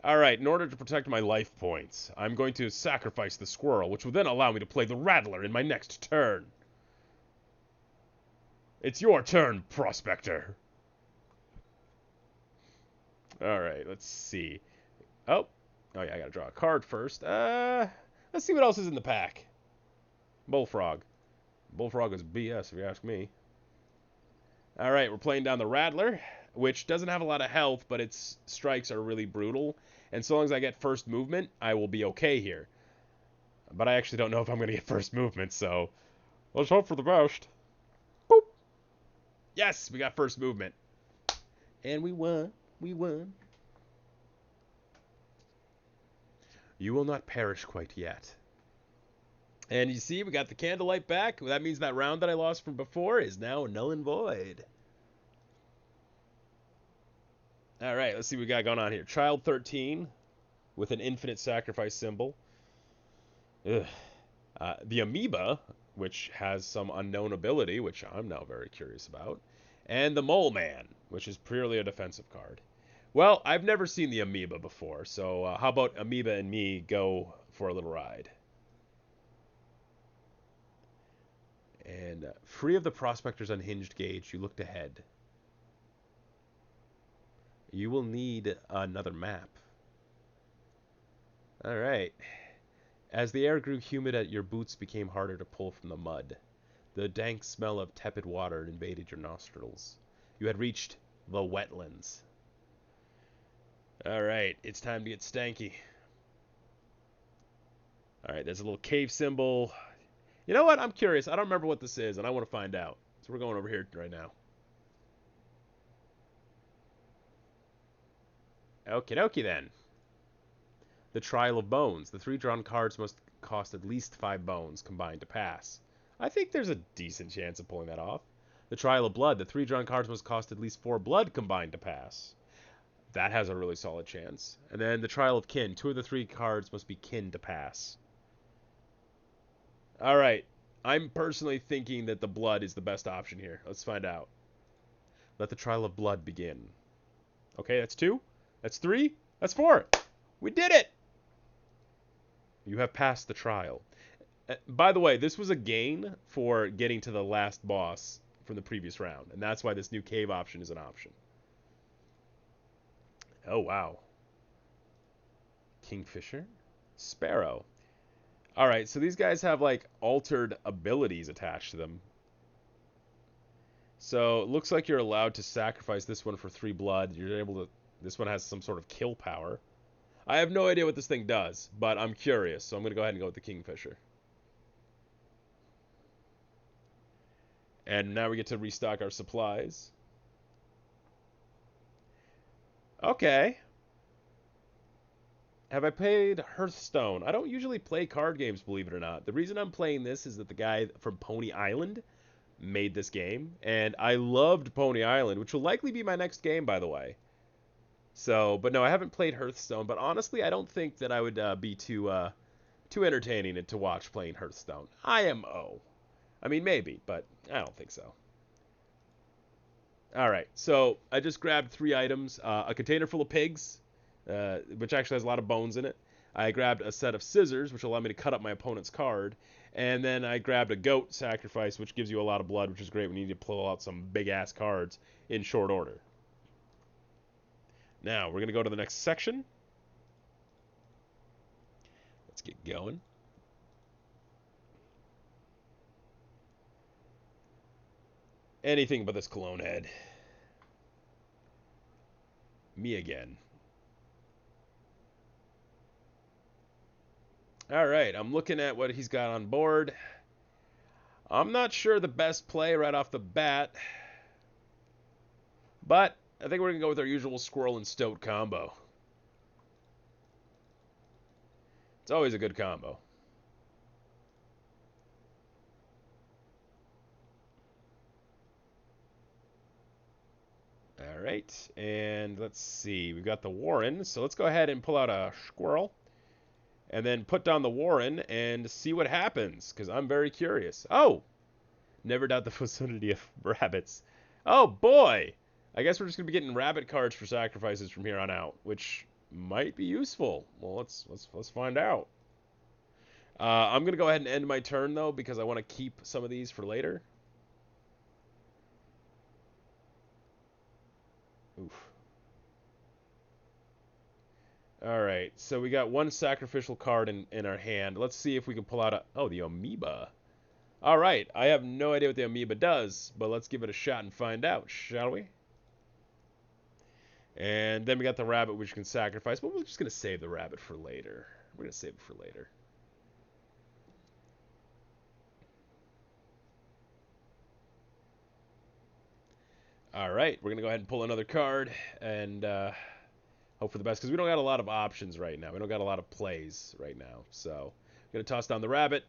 All right, in order to protect my life points, I'm going to sacrifice the squirrel, which will then allow me to play the rattler in my next turn. It's your turn, prospector. All right, let's see. Oh yeah, I gotta draw a card first. Let's see what else is in the pack. Bullfrog. Bullfrog is BS, if you ask me. All right, we're playing down the rattler, which doesn't have a lot of health, but its strikes are really brutal. And so long as I get first movement, I will be okay here. But I actually don't know if I'm going to get first movement, so let's hope for the best. Boop. Yes, we got first movement. And we won. We won. You will not perish quite yet. And you see, we got the candlelight back. That means that round that I lost from before is now null and void. All right, let's see what we got going on here. Child 13 with an infinite sacrifice symbol. Ugh. The amoeba, which has some unknown ability, which I'm now very curious about. And the mole man, which is purely a defensive card. Well, I've never seen the amoeba before, so how about amoeba and me go for a little ride? And free of the prospector's unhinged gauge, you looked ahead. You will need another map. All right. As the air grew humid, your boots became harder to pull from the mud. The dank smell of tepid water invaded your nostrils. You had reached the wetlands. All right, it's time to get stanky. All right, there's a little cave symbol. You know what? I'm curious. I don't remember what this is, and I want to find out. So we're going over here right now. Okie dokie then. The Trial of Bones. The 3 drawn cards must cost at least 5 bones combined to pass. I think there's a decent chance of pulling that off. The Trial of Blood. The 3 drawn cards must cost at least 4 blood combined to pass. That has a really solid chance. And then the Trial of Kin. 2 of the 3 cards must be kin to pass. Alright. I'm personally thinking that the blood is the best option here. Let's find out. Let the Trial of Blood begin. Okay, that's 2. That's 3. That's 4. We did it! You have passed the trial. By the way, this was a gain for getting to the last boss from the previous round, and that's why this new cave option is an option. Oh, wow. Kingfisher? Sparrow. Alright, so these guys have, like, altered abilities attached to them. So, it looks like you're allowed to sacrifice this one for 3 blood. You're able to... This one has some sort of kill power. I have no idea what this thing does, but I'm curious, so I'm going to go ahead and go with the Kingfisher. And now we get to restock our supplies. Okay. Have I played Hearthstone? I don't usually play card games, believe it or not. The reason I'm playing this is that the guy from Pony Island made this game, and I loved Pony Island, which will likely be my next game, by the way. So, but no, I haven't played Hearthstone, but honestly, I don't think that I would be too entertaining to watch playing Hearthstone. IMO. I mean, maybe, but I don't think so. All right, so I just grabbed 3 items. A container full of pigs, which actually has a lot of bones in it. I grabbed a set of scissors, which allow me to cut up my opponent's card. And then I grabbed a goat sacrifice, which gives you a lot of blood, which is great when you need to pull out some big-ass cards in short order. Now, we're going to go to the next section. Let's get going. Anything but this cologne head. Me again. Alright, I'm looking at what he's got on board. I'm not sure the best play right off the bat. But I think we're going to go with our usual squirrel and stoat combo. It's always a good combo. Alright, and let's see. We've got the Warren, so let's go ahead and pull out a squirrel. And then put down the Warren and see what happens, because I'm very curious. Oh! Never doubt the vicinity of rabbits. Oh, boy! I guess we're just going to be getting rabbit cards for sacrifices from here on out, which might be useful. Well, let's find out. I'm going to go ahead and end my turn, though, because I want to keep some of these for later. Oof. Alright, so we got 1 sacrificial card in our hand. Let's see if we can pull out a... Oh, the amoeba. Alright, I have no idea what the amoeba does, but let's give it a shot and find out, shall we? And then we got the rabbit, which you can sacrifice, but we're just going to save the rabbit for later. We're going to save it for later. Alright, we're going to go ahead and pull another card, and hope for the best, because we don't got a lot of options right now. We don't got a lot of plays right now. So, I'm going to toss down the rabbit,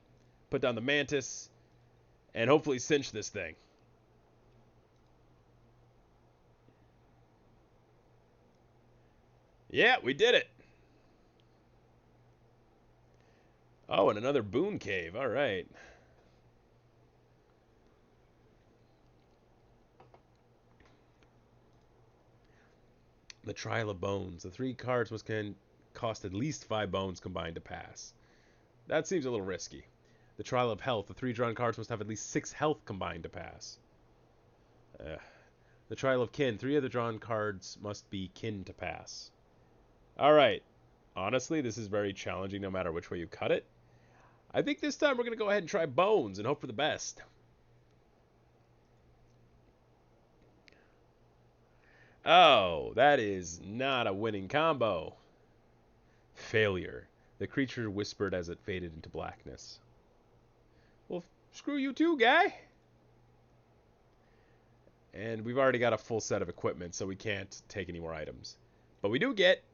put down the mantis, and hopefully cinch this thing. Yeah, we did it. Oh, and another boon cave. All right. The Trial of Bones. The 3 cards must cost at least 5 bones combined to pass. That seems a little risky. The Trial of Health. The 3 drawn cards must have at least 6 health combined to pass. The Trial of Kin. 3 of the drawn cards must be kin to pass. Alright. Honestly, this is very challenging no matter which way you cut it. I think this time we're going to go ahead and try Bones and hope for the best. Oh, that is not a winning combo. Failure. The creature whispered as it faded into blackness. Well, screw you too, guy. And we've already got a full set of equipment, so we can't take any more items. But we do get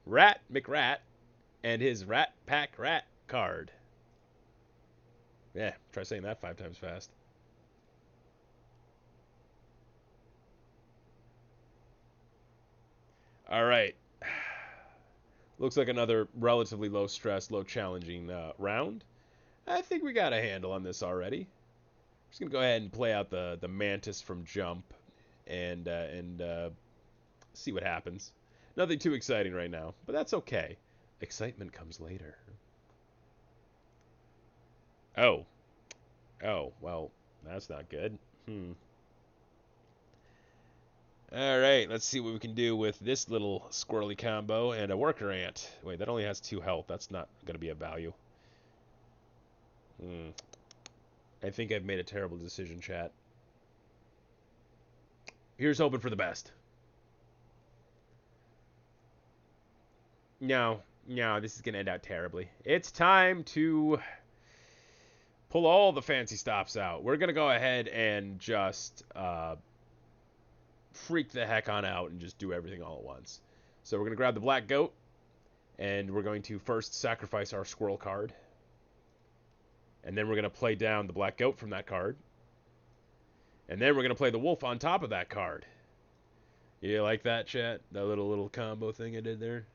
Rat McRat and his Rat Pack Rat card. Yeah, try saying that 5 times fast. Alright. Looks like another relatively low stress, low challenging round. I think we got a handle on this already. Just going to go ahead and play out the Mantis from Jump and see what happens. Nothing too exciting right now, but that's okay. Excitement comes later. Oh. Oh, well, that's not good. Alright, let's see what we can do with this little squirrely combo and a worker ant. Wait, that only has 2 health. That's not going to be a value. I think I've made a terrible decision, chat. Here's hoping for the best. No, this is going to end out terribly. It's time to pull all the fancy stops out. We're going to go ahead and just freak the heck on out and just do everything all at once. So we're going to grab the black goat, and we're going to first sacrifice our squirrel card. And then we're going to play down the black goat from that card. And then we're going to play the wolf on top of that card. You like that, chat? That little combo thing I did there?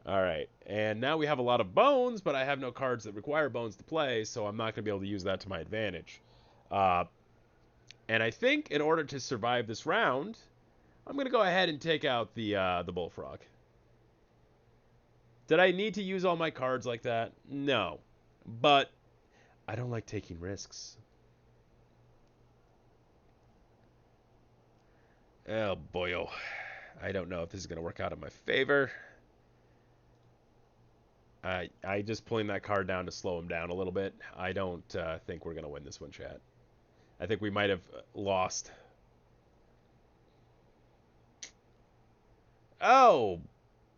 Alright, and now we have a lot of bones, but I have no cards that require bones to play, so I'm not going to be able to use that to my advantage. And I think in order to survive this round, I'm going to go ahead and take out the bullfrog. Did I need to use all my cards like that? No. But I don't like taking risks. Oh, boyo. I don't know if this is going to work out in my favor. I just pulling that card down to slow him down a little bit. I don't think we're going to win this one, chat. I think we might have lost. Oh,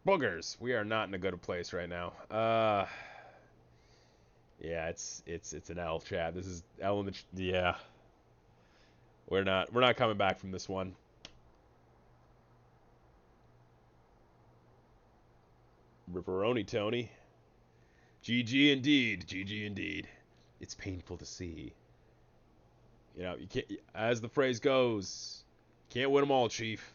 boogers. We are not in a good place right now. Yeah, it's an L, chat. This is L in the yeah. We're not coming back from this one. Riveroni Tony. GG indeed. GG indeed. It's painful to see. You know, you can't, as the phrase goes, can't win them all, Chief.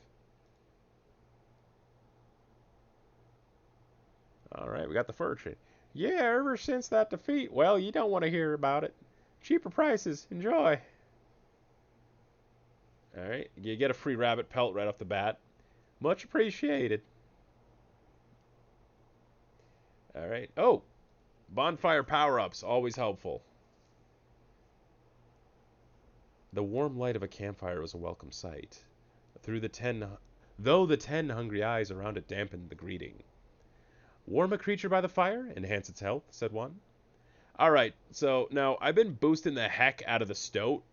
All right, we got the fur trade. Yeah, ever since that defeat, well, you don't want to hear about it. Cheaper prices. Enjoy. All right, you get a free rabbit pelt right off the bat. Much appreciated. All right. Oh, bonfire power-ups, always helpful. The warm light of a campfire was a welcome sight. Though the 10 hungry eyes around it dampened the greeting. Warm a creature by the fire, enhance its health, said one. Alright, so now I've been boosting the heck out of the stoat.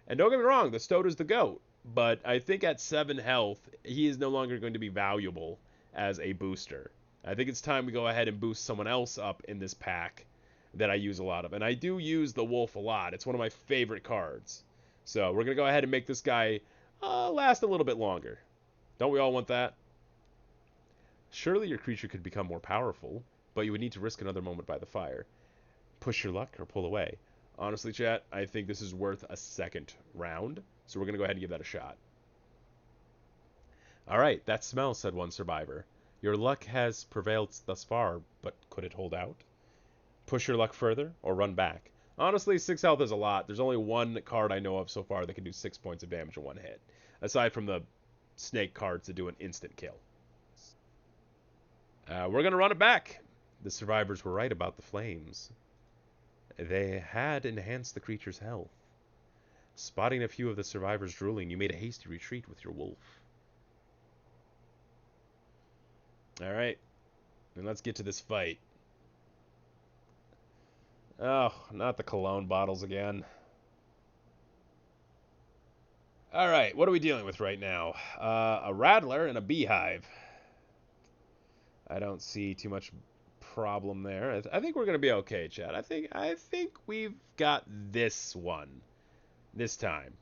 And don't get me wrong, the stoat is the goat. But I think at 7 health, he is no longer going to be valuable as a booster. I think it's time we go ahead and boost someone else up in this pack that I use a lot of. And I do use the wolf a lot. It's one of my favorite cards. So we're going to go ahead and make this guy last a little bit longer. Don't we all want that? Surely your creature could become more powerful, but you would need to risk another moment by the fire. Push your luck or pull away. Honestly, chat, I think this is worth a second round, so we're going to go ahead and give that a shot. Alright, that smells, said one survivor. Your luck has prevailed thus far, but could it hold out? Push your luck further, or run back. Honestly, 6 health is a lot. There's only one card I know of so far that can do 6 points of damage in one hit, aside from the snake cards that do an instant kill. We're going to run it back. The survivors were right about the flames. They had enhanced the creature's health. Spotting a few of the survivors drooling, you made a hasty retreat with your wolf. Alright, and let's get to this fight. Oh, not the cologne bottles again. Alright, what are we dealing with right now? A rattler and a beehive. I don't see too much problem there. I think we're going to be okay, Chad. I think we've got this one this time.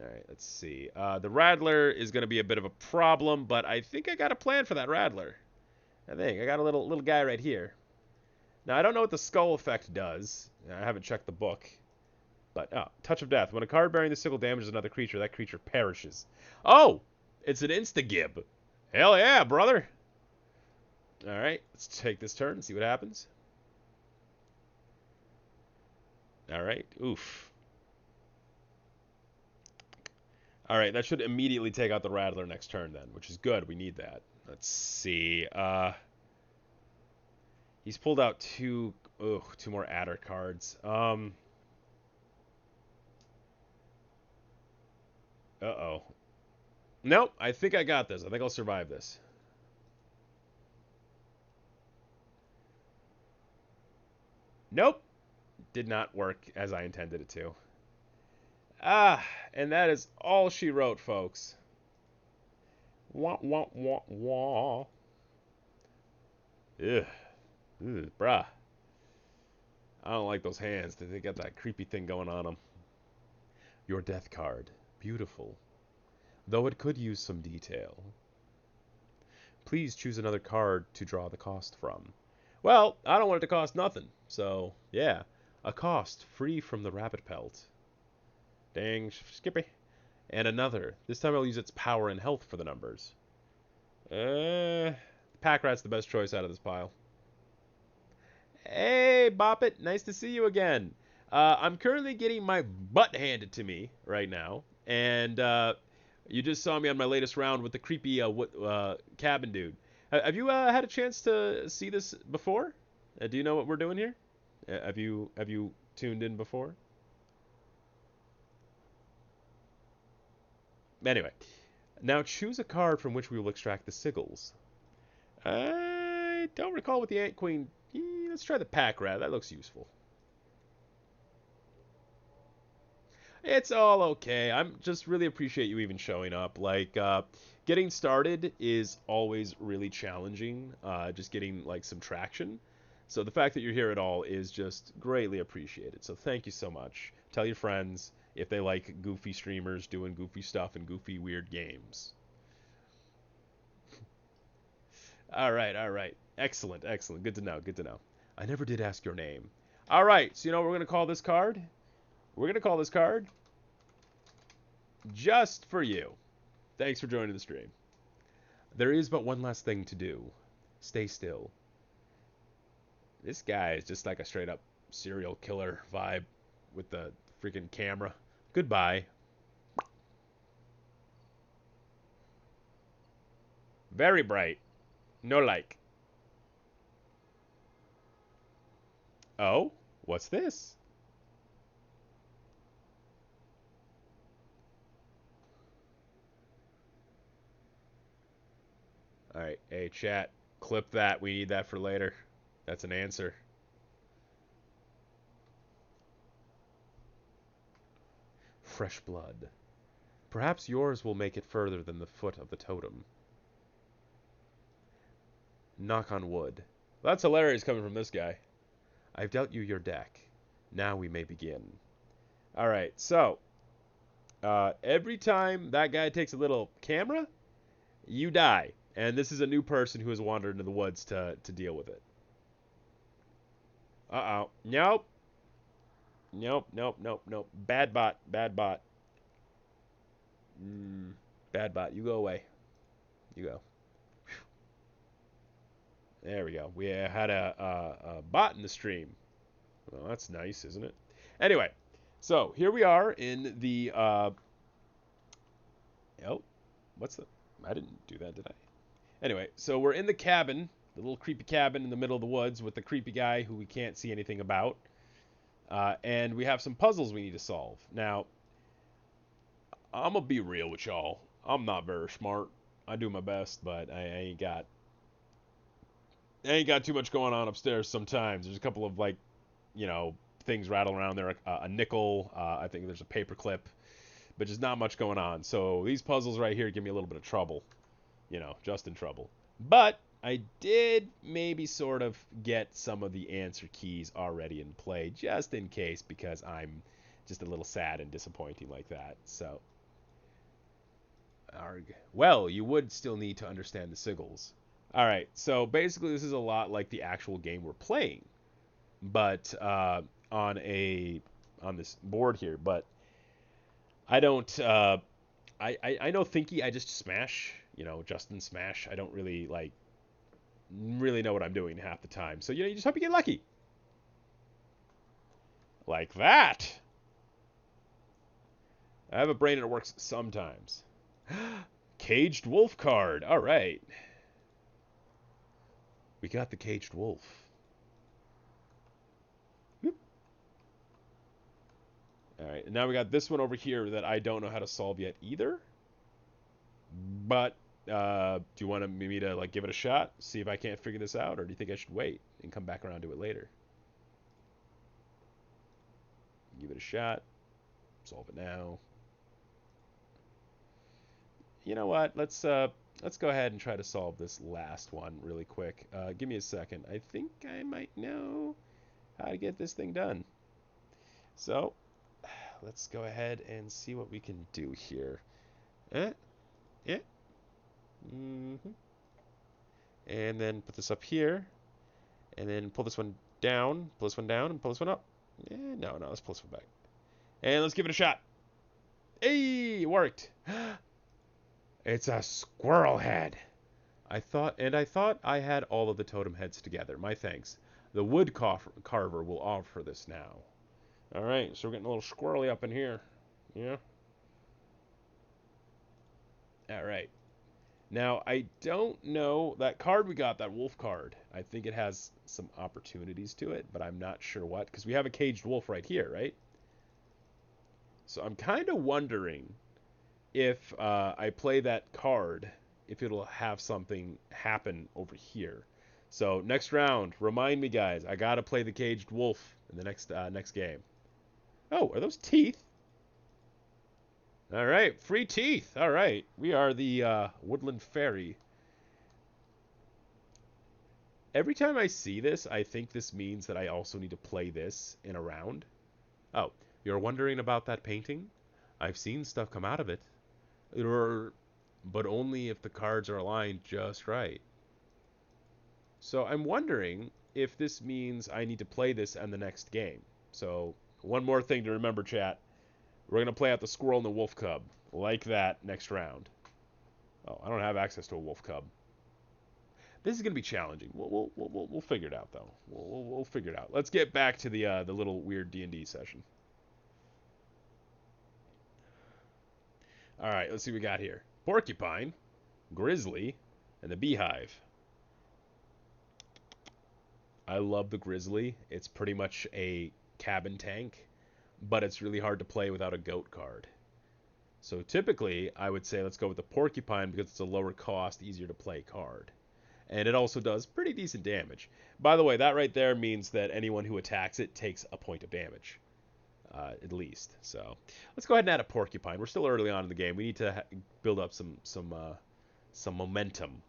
Alright, let's see. The rattler is going to be a bit of a problem, but I think I got a plan for that rattler. I think. I got a little guy right here. Now, I don't know what the skull effect does. I haven't checked the book. But, Touch of Death. When a card bearing the sickle damages another creature, that creature perishes. Oh! It's an insta-gib. Hell yeah, brother! Alright, let's take this turn and see what happens. Alright, oof. Alright, that should immediately take out the rattler next turn then, which is good. We need that. Let's see. He's pulled out two more adder cards. Uh-oh. Nope, I think I got this. I think I'll survive this. Nope, did not work as I intended it to. Ah, and that is all she wrote, folks. Wah, wah, wah, wah. Ugh. Ugh, bruh. I don't like those hands. They got that creepy thing going on them. Your death card. Beautiful. Though it could use some detail. Please choose another card to draw the cost from. Well, I don't want it to cost nothing. So, yeah. A cost free from the rabbit pelt. Dang, Skippy. And another. This time I'll use its power and health for the numbers. Pack Rat's the best choice out of this pile. Hey, Boppet. Nice to see you again. I'm currently getting my butt handed to me right now. And you just saw me on my latest round with the creepy cabin dude. Have you had a chance to see this before? Do you know what we're doing here? Have you tuned in before? Anyway, now choose a card from which we will extract the sigils. I don't recall what the Ant Queen. Let's try the Pack Rat. That looks useful. It's all okay. I'm just really appreciate you even showing up. Like, getting started is always really challenging. Just getting like some traction. So the fact that you're here at all is just greatly appreciated. So thank you so much. Tell your friends if they like goofy streamers doing goofy stuff and goofy weird games. All right, all right. Excellent, excellent. Good to know, good to know. I never did ask your name. All right, so you know what we're going to call this card? We're going to call this card Just for You. Thanks for joining the stream. There is but one last thing to do. Stay still. This guy is just like a straight up serial killer vibe with the freaking camera. Goodbye. Very bright. No like. Oh? What's this? Alright, hey chat. Clip that. We need that for later. That's an answer. Fresh blood. Perhaps yours will make it further than the foot of the totem. Knock on wood. That's hilarious coming from this guy. I've dealt you your deck. Now we may begin. Alright, so every time that guy takes a little camera, you die. And this is a new person who has wandered into the woods to deal with it. Uh-oh. Nope. Nope, nope, nope, nope. Bad bot, bad bot. Bad bot, you go away. You go. There we go. We had a bot in the stream. Well, that's nice, isn't it? Anyway, so here we are in the... oh, what's the... I didn't do that, did I? Anyway, so we're in the cabin, the little creepy cabin in the middle of the woods with the creepy guy who we can't see anything about. And we have some puzzles we need to solve. Now, I'm going to be real with y'all. I'm not very smart. I do my best, but I ain't got too much going on upstairs sometimes. There's a couple of, like, you know, things rattling around there. A nickel. I think there's a paper clip. But just not much going on. So these puzzles right here give me a little bit of trouble. You know, just in trouble. But I did maybe sort of get some of the answer keys already in play, just in case, because I'm just a little sad and disappointing like that. So, arg. Well, you would still need to understand the sigils. All right, so basically this is a lot like the actual game we're playing, but on this board here. But I don't. I know Thinky. I just smash. You know, Justin smash. I don't really really know what I'm doing half the time. So you just hope you get lucky. Like that. I have a brain and it works sometimes. Caged wolf card. All right. We got the caged wolf. Whoop. All right, and now we got this one over here that I don't know how to solve yet either. But do you want me to like give it a shot, see if I can't figure this out, or do you think I should wait and come back around to it later? Give it a shot. Solve it now. You know what? Let's go ahead and try to solve this last one really quick. Give me a second. I think I might know how to get this thing done. So let's go ahead and see what we can do here. Eh, eh. Mm-hmm. And then put this up here, and then pull this one down, pull this one down, and pull this one up. No, let's pull this one back. And let's give it a shot. Hey, it worked. It's a squirrel head. I thought I had all of the totem heads together. My thanks. The wood carver will offer this now. All right, so we're getting a little squirrely up in here. Yeah. All right. Now, I don't know that card we got, that wolf card. I think it has some opportunities to it, but I'm not sure what, because we have a caged wolf right here, right? So I'm kind of wondering if I play that card, if it'll have something happen over here. So next round, remind me, guys, I gotta play the caged wolf in the next game. Oh, are those teeth? All right, free teeth. All right, we are the woodland fairy. Every time I see this, I think this means that I also need to play this in a round. Oh, you're wondering about that painting? I've seen stuff come out of it. But only if the cards are aligned just right. So I'm wondering if this means I need to play this in the next game. So one more thing to remember, chat. We're going to play out the squirrel and the wolf cub. Like that next round. Oh, I don't have access to a wolf cub. This is going to be challenging. We'll figure it out, though. We'll figure it out. Let's get back to the little weird D&D session. All right, let's see what we got here. Porcupine, grizzly, and the beehive. I love the grizzly. It's pretty much a cabin tank, but it's really hard to play without a goat card. So typically, I would say let's go with the porcupine because it's a lower cost, easier to play card. And it also does pretty decent damage. By the way, that right there means that anyone who attacks it takes a point of damage. At least. So let's go ahead and add a porcupine. We're still early on in the game. We need to build up some momentum.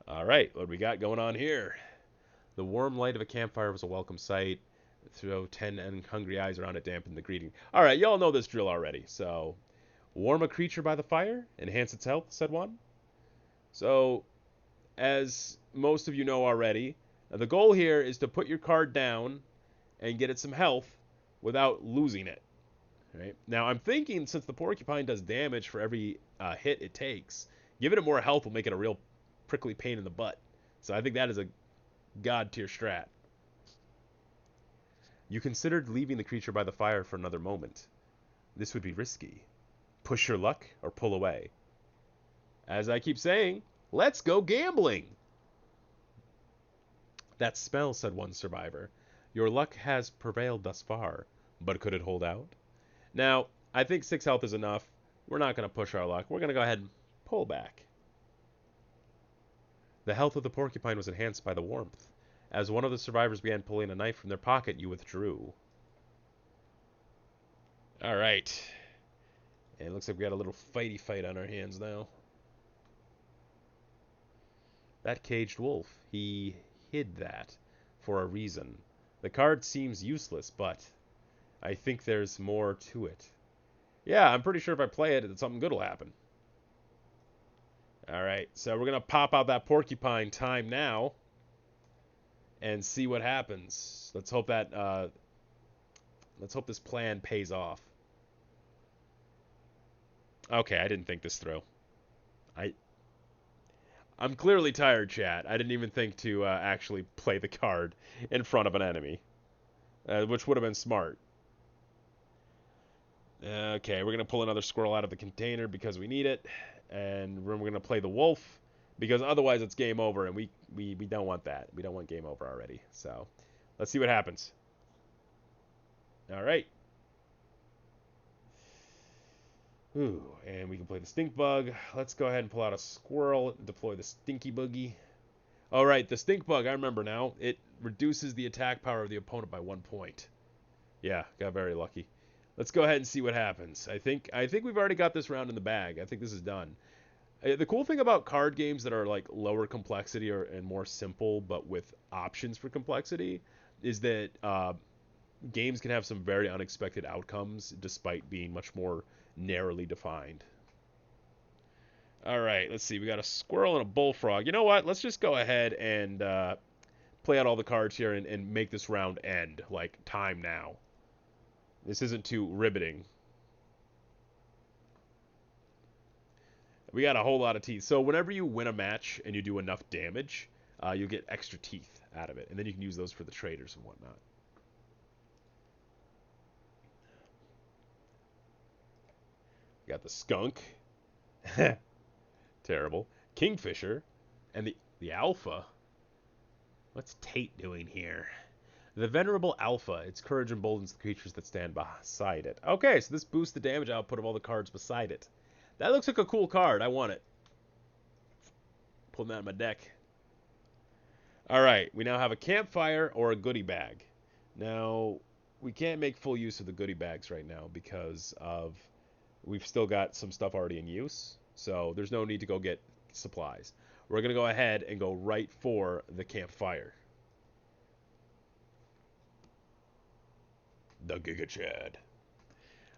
All right, what do we got going on here? The warm light of a campfire was a welcome sight. Throw 10 hungry eyes around it, dampen the greeting. All right, y'all know this drill already. So, warm a creature by the fire, enhance its health, said one. So, as most of you know already, the goal here is to put your card down and get it some health without losing it. Right? Now, I'm thinking since the porcupine does damage for every hit it takes, giving it more health will make it a real prickly pain in the butt. So I think that is a god tier strat. You considered leaving the creature by the fire for another moment. This would be risky. Push your luck or pull away. As I keep saying, let's go gambling! That spell, said one survivor. Your luck has prevailed thus far, but could it hold out? Now, I think 6 health is enough. We're not going to push our luck. We're going to go ahead and pull back. The health of the porcupine was enhanced by the warmth. As one of the survivors began pulling a knife from their pocket, you withdrew. All right. And it looks like we got a little fighty fight on our hands now. That caged wolf, he hid that for a reason. The card seems useless, but I think there's more to it. Yeah, I'm pretty sure if I play it, something good will happen. All right, so we're going to pop out that porcupine time now and see what happens. Let's hope this plan pays off. Okay, I didn't think this through. I'm clearly tired, chat. I didn't even think to actually play the card in front of an enemy, which would have been smart. Okay, we're going to pull another squirrel out of the container because we need it. And we're going to play the wolf because otherwise it's game over, and we don't want that. We don't want game over already. So let's see what happens. All right. Ooh, and we can play the stink bug. Let's go ahead and pull out a squirrel, deploy the stinky boogie. All right, the stink bug, I remember now. It reduces the attack power of the opponent by 1 point. Yeah, got very lucky. Let's go ahead and see what happens. I think we've already got this round in the bag. I think this is done. The cool thing about card games that are like lower complexity and more simple, but with options for complexity, is that games can have some very unexpected outcomes despite being much more narrowly defined. All right, let's see. We got a squirrel and a bullfrog. You know what? Let's just go ahead and play out all the cards here and make this round end. Like, time now. This isn't too riveting. We got a whole lot of teeth. So whenever you win a match and you do enough damage, you'll get extra teeth out of it. And then you can use those for the traders and whatnot. We got the skunk. Terrible. Kingfisher. And the alpha. What's Tate doing here? The venerable alpha. Its courage emboldens the creatures that stand beside it. Okay, so this boosts the damage output of all the cards beside it. That looks like a cool card. I want it. Pulling that in my deck. Alright, we now have a campfire or a goodie bag. Now, we can't make full use of the goodie bags right now because we've still got some stuff already in use. So there's no need to go get supplies. We're going to go ahead and go right for the campfire. The Giga Chad.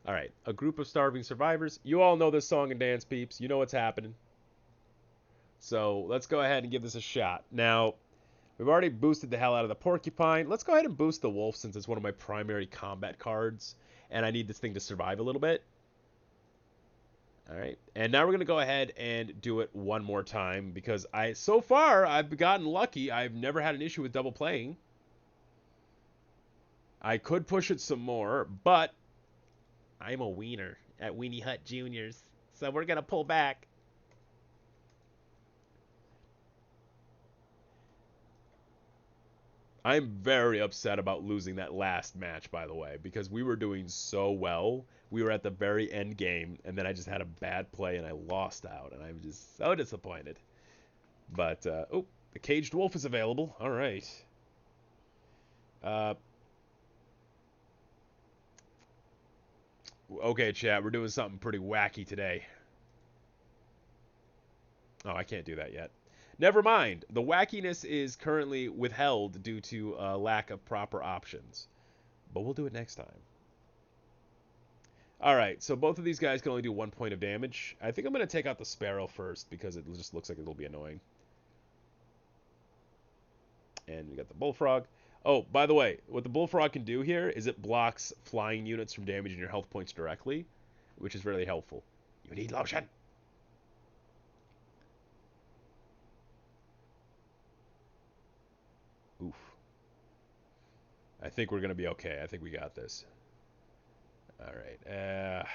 Alright, a group of starving survivors. You all know this song and dance, peeps. You know what's happening. So let's go ahead and give this a shot. Now, we've already boosted the hell out of the porcupine. Let's go ahead and boost the wolf since it's one of my primary combat cards. And I need this thing to survive a little bit. Alright, and now we're going to go ahead and do it one more time. Because so far, I've gotten lucky. I've never had an issue with double playing. I could push it some more, but I'm a wiener at Weenie Hut Juniors. So we're going to pull back. I'm very upset about losing that last match, by the way, because we were doing so well. We were at the very end game, and then I just had a bad play, and I lost out, and I'm just so disappointed. But, oh, the Caged Wolf is available. All right. Okay, chat, we're doing something pretty wacky today. Oh, I can't do that yet. Never mind. The wackiness is currently withheld due to a lack of proper options. But we'll do it next time. Alright, so both of these guys can only do 1 point of damage. I think I'm going to take out the sparrow first because it just looks like it'll be annoying. And we got the bullfrog. Oh, by the way, what the bullfrog can do here is it blocks flying units from damaging your health points directly, which is really helpful. You need lotion. Oof. I think we're going to be okay. I think we got this. All right.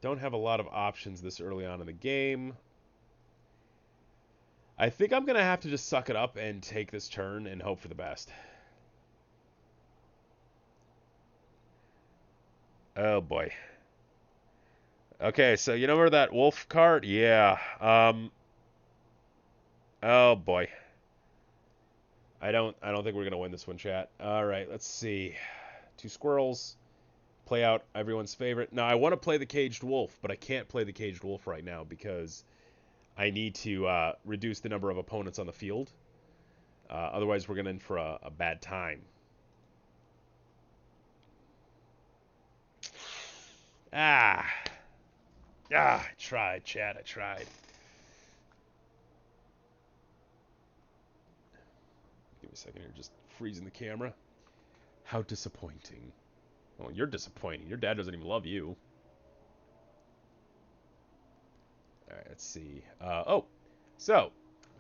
Don't have a lot of options this early on in the game. I think I'm going to have to just suck it up and take this turn and hope for the best. Oh, boy. Okay, so you know where that wolf card? Yeah. Oh, boy. I don't think we're going to win this one, chat. All right, let's see. 2 squirrels. Play out everyone's favorite. Now, I want to play the Caged Wolf, but I can't play the Caged Wolf right now because I need to reduce the number of opponents on the field. Otherwise, we're going to in for a bad time. I tried, chat. I tried. Give me a second here. Just freezing the camera. How disappointing. Well, you're disappointing. Your dad doesn't even love you. Alright, let's see. So,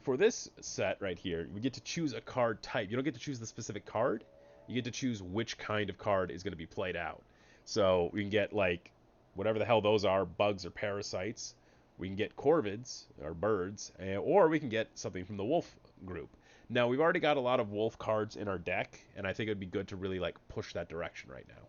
for this set right here, we get to choose a card type. You don't get to choose the specific card. You get to choose which kind of card is going to be played out. So, we can get, like, whatever the hell those are, bugs or parasites. We can get corvids, or birds, or we can get something from the wolf group. Now, we've already got a lot of wolf cards in our deck, and I think it would be good to really, like, push that direction right now.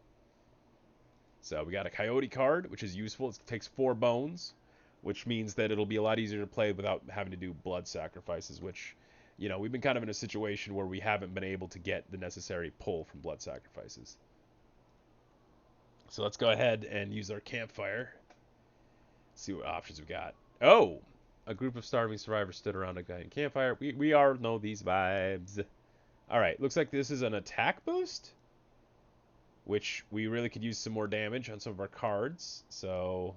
So we got a coyote card, which is useful. It takes 4 bones, which means that it'll be a lot easier to play without having to do blood sacrifices, which, you know, we've been kind of in a situation where we haven't been able to get the necessary pull from blood sacrifices. So let's go ahead and use our campfire. See what options we got. Oh! A group of starving survivors stood around a giant campfire. We all know these vibes. Alright, looks like this is an attack boost, which we really could use some more damage on some of our cards. So,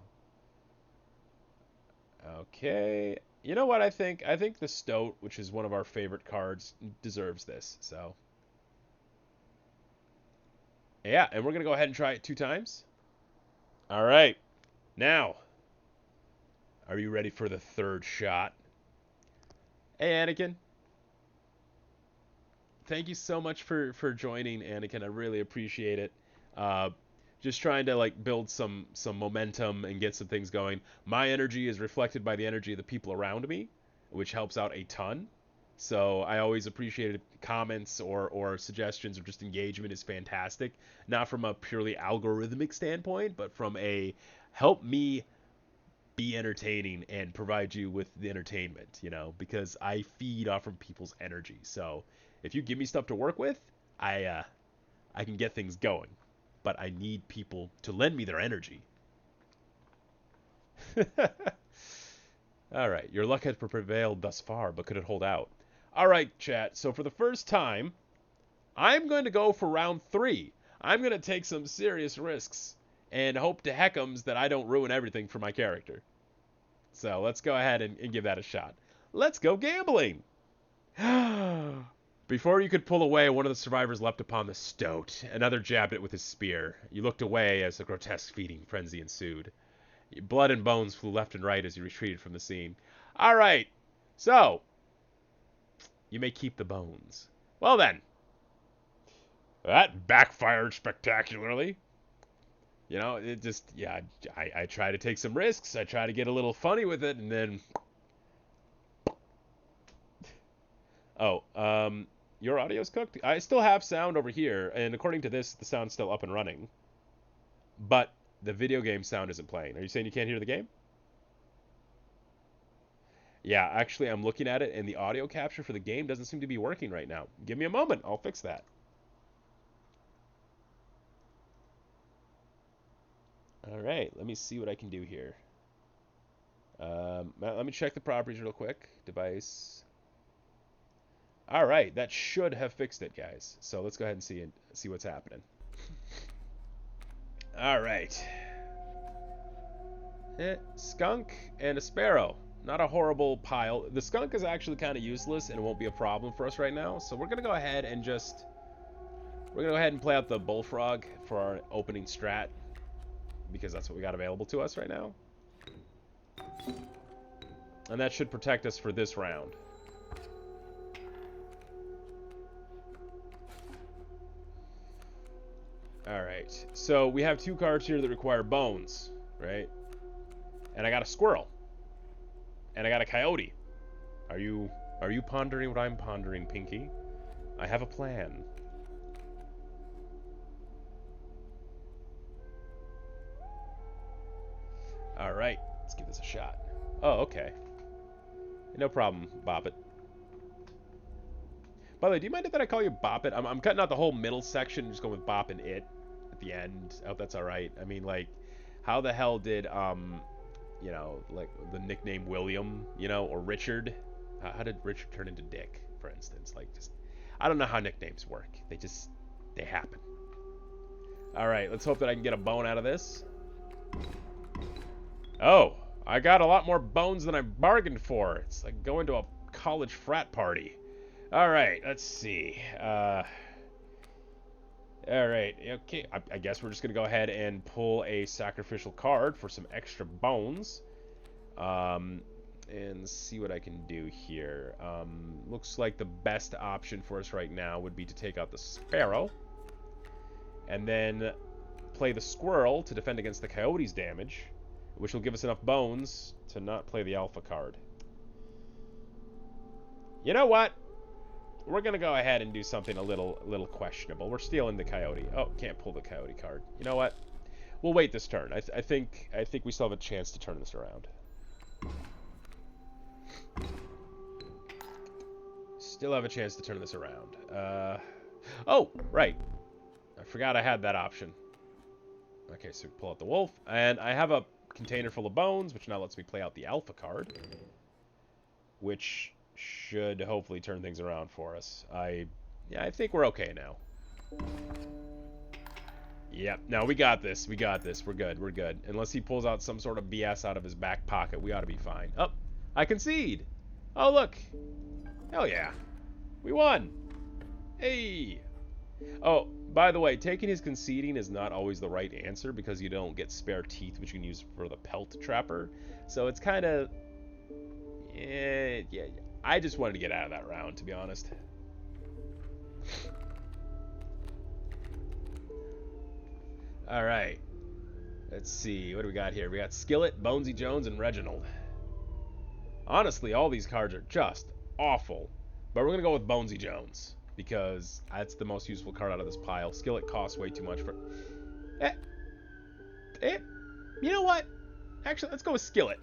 okay. You know what I think? I think the Stoat, which is one of our favorite cards, deserves this. So, yeah, and we're going to go ahead and try it 2 times. Alright, now, are you ready for the 3rd shot? Hey, Anakin. Thank you so much for joining, Anakin. I really appreciate it. Just trying to like build some momentum and get some things going. My energy is reflected by the energy of the people around me, which helps out a ton. So I always appreciate comments or suggestions or just engagement is fantastic. Not from a purely algorithmic standpoint, but from a help me be entertaining and provide you with the entertainment, you know, because I feed off from people's energy. So if you give me stuff to work with, I can get things going. But I need people to lend me their energy. All right, your luck has prevailed thus far, but could it hold out? All right, chat. So for the first time, I'm going to go for round 3. I'm going to take some serious risks and hope to heckums that I don't ruin everything for my character. So let's go ahead and give that a shot. Let's go gambling! Before you could pull away, one of the survivors leapt upon the Stoat. Another jabbed it with his spear. You looked away as a grotesque feeding frenzy ensued. Blood and bones flew left and right as you retreated from the scene. All right, so you may keep the bones. Well then, that backfired spectacularly. You know, it just, yeah, I try to take some risks. I try to get a little funny with it, and then... Oh, your audio's cooked? I still have sound over here, and according to this, the sound's still up and running. But the video game sound isn't playing. Are you saying you can't hear the game? Yeah, actually, I'm looking at it, and the audio capture for the game doesn't seem to be working right now. Give me a moment. I'll fix that. All right, let me see what I can do here. Let me check the properties real quick. Device. All right, that should have fixed it, guys. So let's go ahead and see what's happening. All right. Skunk and a sparrow. Not a horrible pile. The skunk is actually kind of useless and it won't be a problem for us right now. So we're going to go ahead and play out the bullfrog for our opening strat, because that's what we got available to us right now. And that should protect us for this round. Alright, so we have 2 cards here that require bones, right? And I got a squirrel. And I got a coyote. Are you pondering what I'm pondering, Pinky? I have a plan. Alright, let's give this a shot. Oh, okay. No problem, Boppet. By the way, do you mind if I call you Boppet? I'm cutting out the whole middle section and just going with Bop and It at the end. I hope that's alright. I mean, like, how the hell did, you know, like, the nickname William, you know, or Richard? How did Richard turn into Dick, for instance? Like, just, I don't know how nicknames work. They happen. Alright, let's hope that I can get a bone out of this. Oh, I got a lot more bones than I bargained for. It's like going to a college frat party. Alright, let's see. Alright, okay. I guess we're just going to go ahead and pull a sacrificial card for some extra bones. And see what I can do here. Looks like the best option for us right now would be to take out the sparrow. And then play the squirrel to defend against the coyote's damage, which will give us enough bones to not play the alpha card. You know what? we're gonna go ahead and do something a little questionable. We're stealing the coyote. Oh, can't pull the coyote card. You know what? We'll wait this turn. I think we still have a chance to turn this around. Still have a chance to turn this around. Oh, right. I forgot I had that option. Okay, so pull out the wolf, and I have a container full of bones, which now lets me play out the alpha card, which should hopefully turn things around for us. Yeah, I think we're okay now. Yep, no, we got this. We got this. We're good. We're good. Unless he pulls out some sort of BS out of his back pocket, we ought to be fine. Oh, I concede. Oh, look. Hell yeah. We won. Hey. Oh, by the way, taking his conceding is not always the right answer because you don't get spare teeth, which you can use for the pelt trapper. So it's kind of... Yeah. I just wanted to get out of that round, to be honest. All right. Let's see. What do we got here? We got Skillet, Bonesy Jones, and Reginald. Honestly, all these cards are just awful. But we're going to go with Bonesy Jones because that's the most useful card out of this pile. Skillet costs way too much for... You know what? Actually, let's go with Skillet.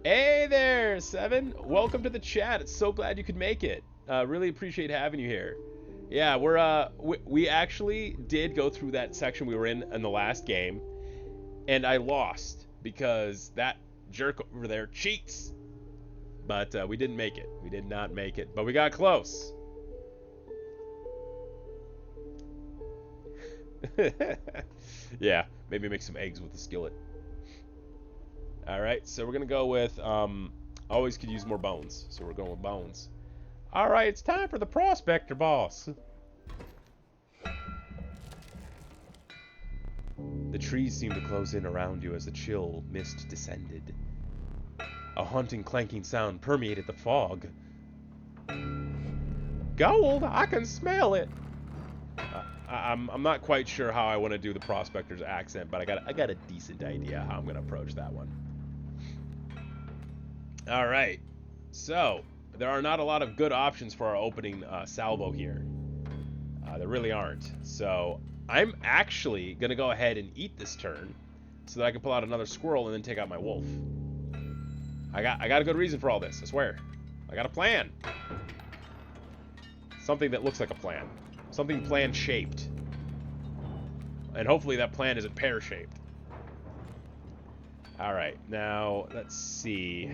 Hey there, Seven. Welcome to the chat. It's so glad you could make it. Really appreciate having you here. Yeah, we actually did go through that section we were in the last game, and I lost because that jerk over there cheats. But we didn't make it. We did not make it, but we got close. Yeah, maybe make some eggs with the skillet. Alright, so we're going to go with, always could use more bones, so we're going with bones. Alright, it's time for the prospector boss. The trees seemed to close in around you as the chill mist descended. A haunting clanking sound permeated the fog. Gold, I can smell it. I'm not quite sure how I want to do the prospector's accent, but I got a decent idea how I'm going to approach that one. All right, so there are not a lot of good options for our opening salvo here. There really aren't. So I'm actually going to go ahead and eat this turn so that I can pull out another squirrel and then take out my wolf. I got a good reason for all this, I swear. I got a plan. Something that looks like a plan. Something plan-shaped. And hopefully that plan isn't pear-shaped. Alright, now, let's see.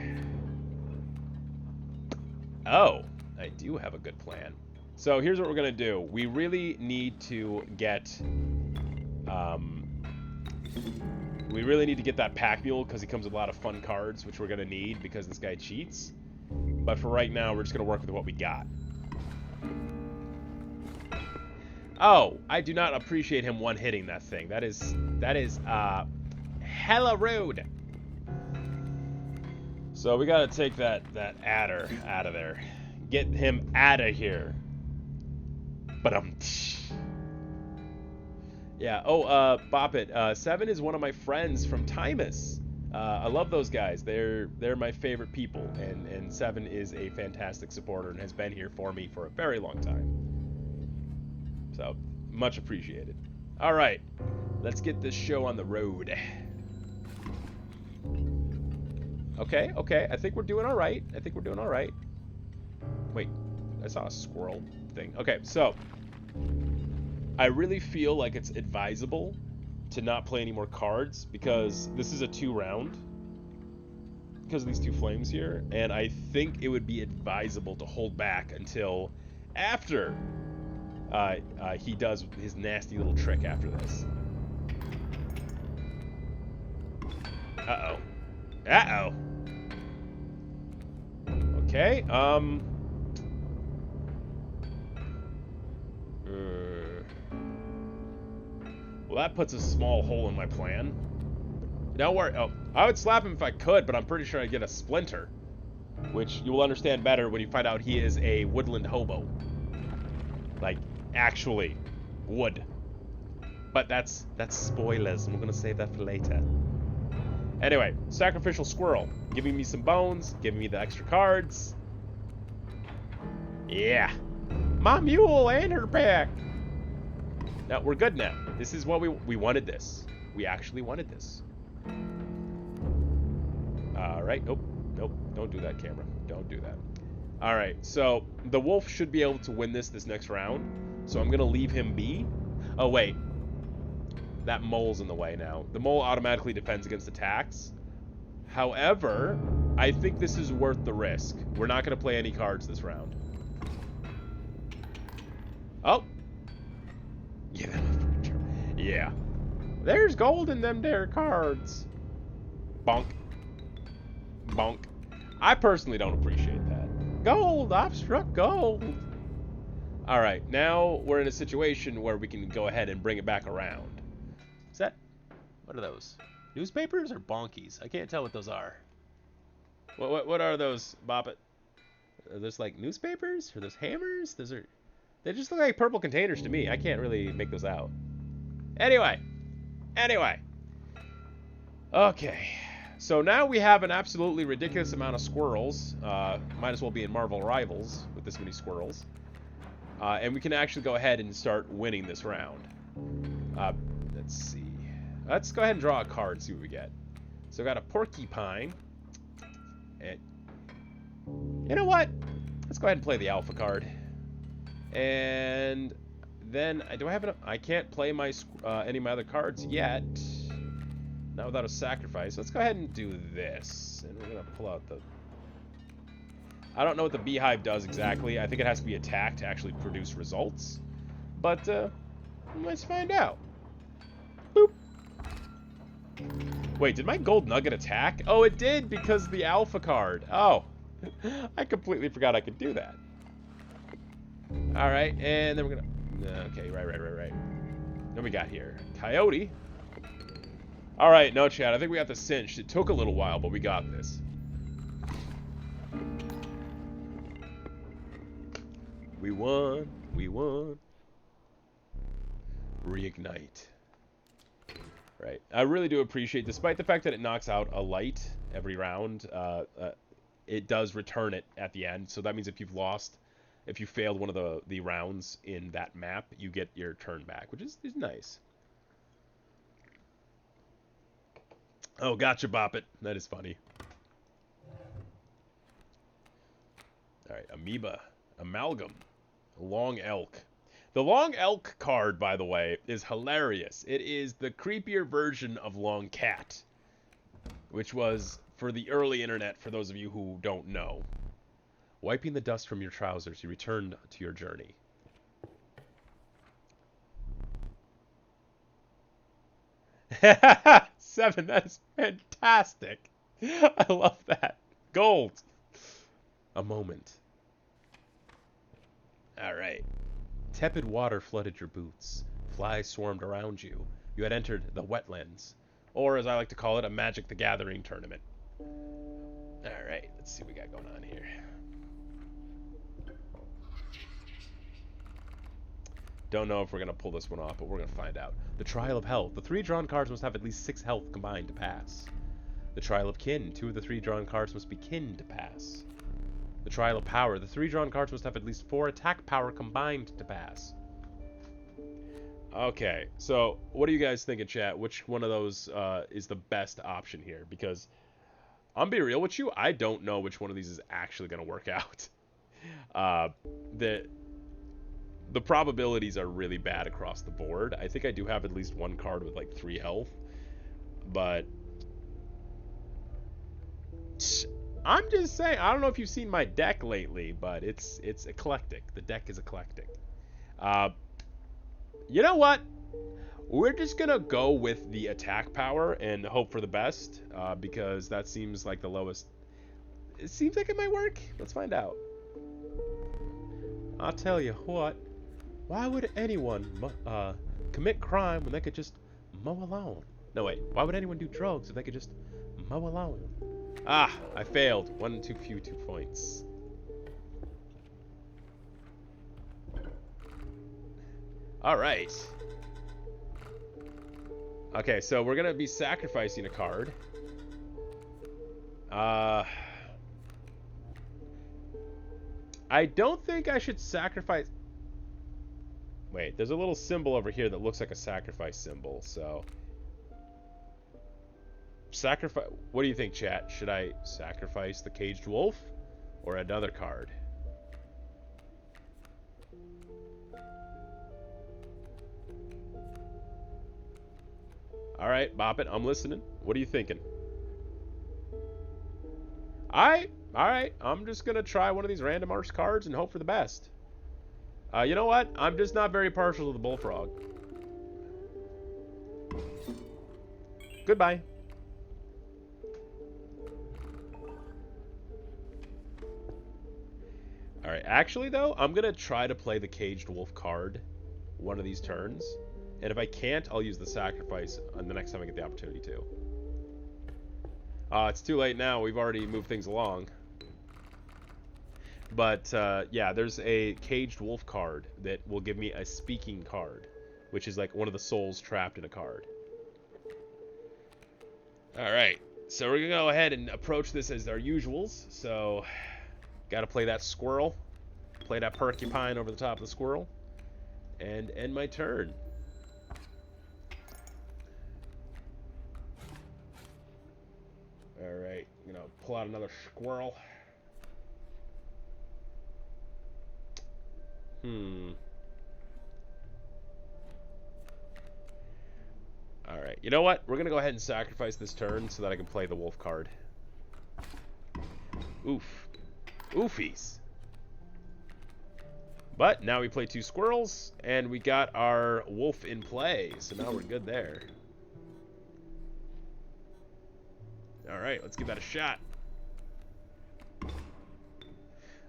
Oh, I do have a good plan. So here's what we're going to do. We really need to get... we really need to get that pack mule because he comes with a lot of fun cards, which we're going to need because this guy cheats. But for right now, we're just going to work with what we got. Oh, I do not appreciate him one-hitting that thing. That is hella rude. So we gotta take that adder out of there. Get him out of here. But yeah. Oh, Bop It. Seven is one of my friends from Timus. I love those guys. They're my favorite people, and Seven is a fantastic supporter and has been here for me for a very long time. So, much appreciated. All right, let's get this show on the road. Okay, I think we're doing all right. Wait, I saw a squirrel thing. Okay, so I really feel like it's advisable to not play any more cards because this is a 2-round because of these 2 flames here, and I think it would be advisable to hold back until after he does his nasty little trick after this. Uh-oh. Okay, well, that puts a small hole in my plan. Don't worry. Oh, I would slap him if I could, but I'm pretty sure I'd get a splinter, which you will understand better when you find out he is a woodland hobo. Like, actually, wood. But that's spoilers, and we're gonna save that for later. Anyway, sacrificial squirrel. Giving me some bones, giving me the extra cards. Yeah. My mule and her pack. Now, we're good now. This is what we wanted this. We actually wanted this. Alright, nope, don't do that, camera. Don't do that. Alright, so the wolf should be able to win this next round. So I'm going to leave him be. Oh, wait. That mole's in the way now. The mole automatically defends against attacks. However, I think this is worth the risk. We're not going to play any cards this round. Oh. Yeah. There's gold in them there cards. Bonk. Bonk. I personally don't appreciate that. Gold! I've struck gold! Alright, now we're in a situation where we can go ahead and bring it back around. Is that... What are those? Newspapers or bonkies? I can't tell what those are. What are those, Boppet? Are those like newspapers? Are those hammers? Those are... They just look like purple containers to me. I can't really make those out. Anyway. Okay. So now we have an absolutely ridiculous amount of squirrels. Might as well be in Marvel Rivals with this many squirrels. And we can actually go ahead and start winning this round. Let's see. Let's go ahead and draw a card and see what we get. So I got a porcupine. And you know what? Let's go ahead and play the alpha card. And then do I have enough? I can't play my any of my other cards yet. Not without a sacrifice. Let's go ahead and do this. And we're gonna pull out the... I don't know what the beehive does exactly. I think it has to be attacked to actually produce results. But let's find out. Boop. Wait, did my gold nugget attack? Oh, it did because of the alpha card. Oh, I completely forgot I could do that. All right, and then we're gonna... Okay, right. Then we got here. Coyote. All right, no, Chad, I think we got this cinched. It took a little while, but we got this. We won. Reignite. Right. I really do appreciate, despite the fact that it knocks out a light every round, it does return it at the end. So that means if you've lost, if you failed one of the rounds in that map, you get your turn back, which is nice. Oh, gotcha, Boppet. That is funny. All right, Amoeba. Amalgam. Long Elk. The Long Elk card, by the way, is hilarious. It is the creepier version of Long Cat, which was for the early internet, for those of you who don't know. Wiping the dust from your trousers, you return to your journey. Seven, that is fantastic. I love that. Gold. A moment. All right. Tepid water flooded your boots. Flies swarmed around you. You had entered the wetlands, or as I like to call it, a Magic the Gathering tournament. All right, let's see what we got going on here. Don't know if we're going to pull this one off, but we're going to find out. The Trial of Health. The 3 drawn cards must have at least 6 health combined to pass. The Trial of Kin. 2 of the 3 drawn cards must be kin to pass. The Trial of Power. The 3 drawn cards must have at least 4 attack power combined to pass. Okay, so what do you guys think in chat? Which one of those is the best option here? Because I'm being real with you, I don't know which one of these is actually going to work out. The probabilities are really bad across the board. I think I do have at least one card with like 3 health, but I'm just saying, I don't know if you've seen my deck lately, but it's eclectic. The deck is eclectic. You know what? We're just gonna go with the attack power and hope for the best, because that seems like the lowest. It seems like it might work. Let's find out. I'll tell you what. Why would anyone commit crime when they could just mow a lawn? No, wait. Why would anyone do drugs if they could just mow a lawn? Ah, I failed. 1 too few 2 points. All right. Okay, so we're going to be sacrificing a card. I don't think I should sacrifice... Wait, there's a little symbol over here that looks like a sacrifice symbol, so... Sacrifice... What do you think, chat? Should I sacrifice the caged wolf? Or another card? Alright, Bop It, I'm listening. What are you thinking? Alright, I'm just gonna try one of these random arts cards and hope for the best. You know what? I'm just not very partial to the bullfrog. Goodbye. Alright, actually though, I'm gonna try to play the caged wolf card one of these turns. And if I can't, I'll use the sacrifice on the next time I get the opportunity to. It's too late now. We've already moved things along. But, yeah, there's a caged wolf card that will give me a speaking card, which is like one of the souls trapped in a card. Alright, so we're going to go ahead and approach this as our usuals. So, got to play that squirrel, play that porcupine over the top of the squirrel, and end my turn. Alright, I'm going to pull out another squirrel. Alright, you know what? We're going to go ahead and sacrifice this turn so that I can play the wolf card. Oof. Oofies. But now we play two squirrels, and we got our wolf in play, so now we're good there. Alright, let's give that a shot.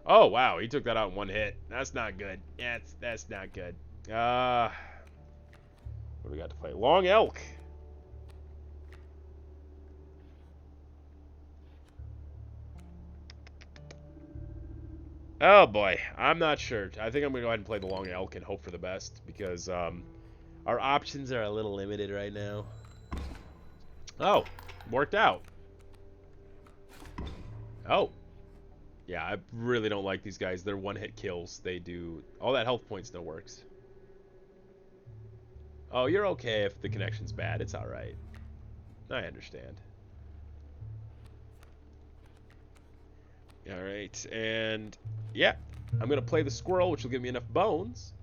Oh, wow, he took that out in one hit. That's not good. Yeah, that's not good. What do we got to play? Long Elk. Oh, boy. I'm not sure. I think I'm going to go ahead and play the Long Elk and hope for the best, because our options are a little limited right now. Oh, worked out. Oh. Yeah, I really don't like these guys. They're one-hit kills. They do... All that health point still works. Oh, you're okay if the connection's bad. It's alright. I understand. Alright, and... Yeah, I'm going to play the squirrel, which will give me enough bones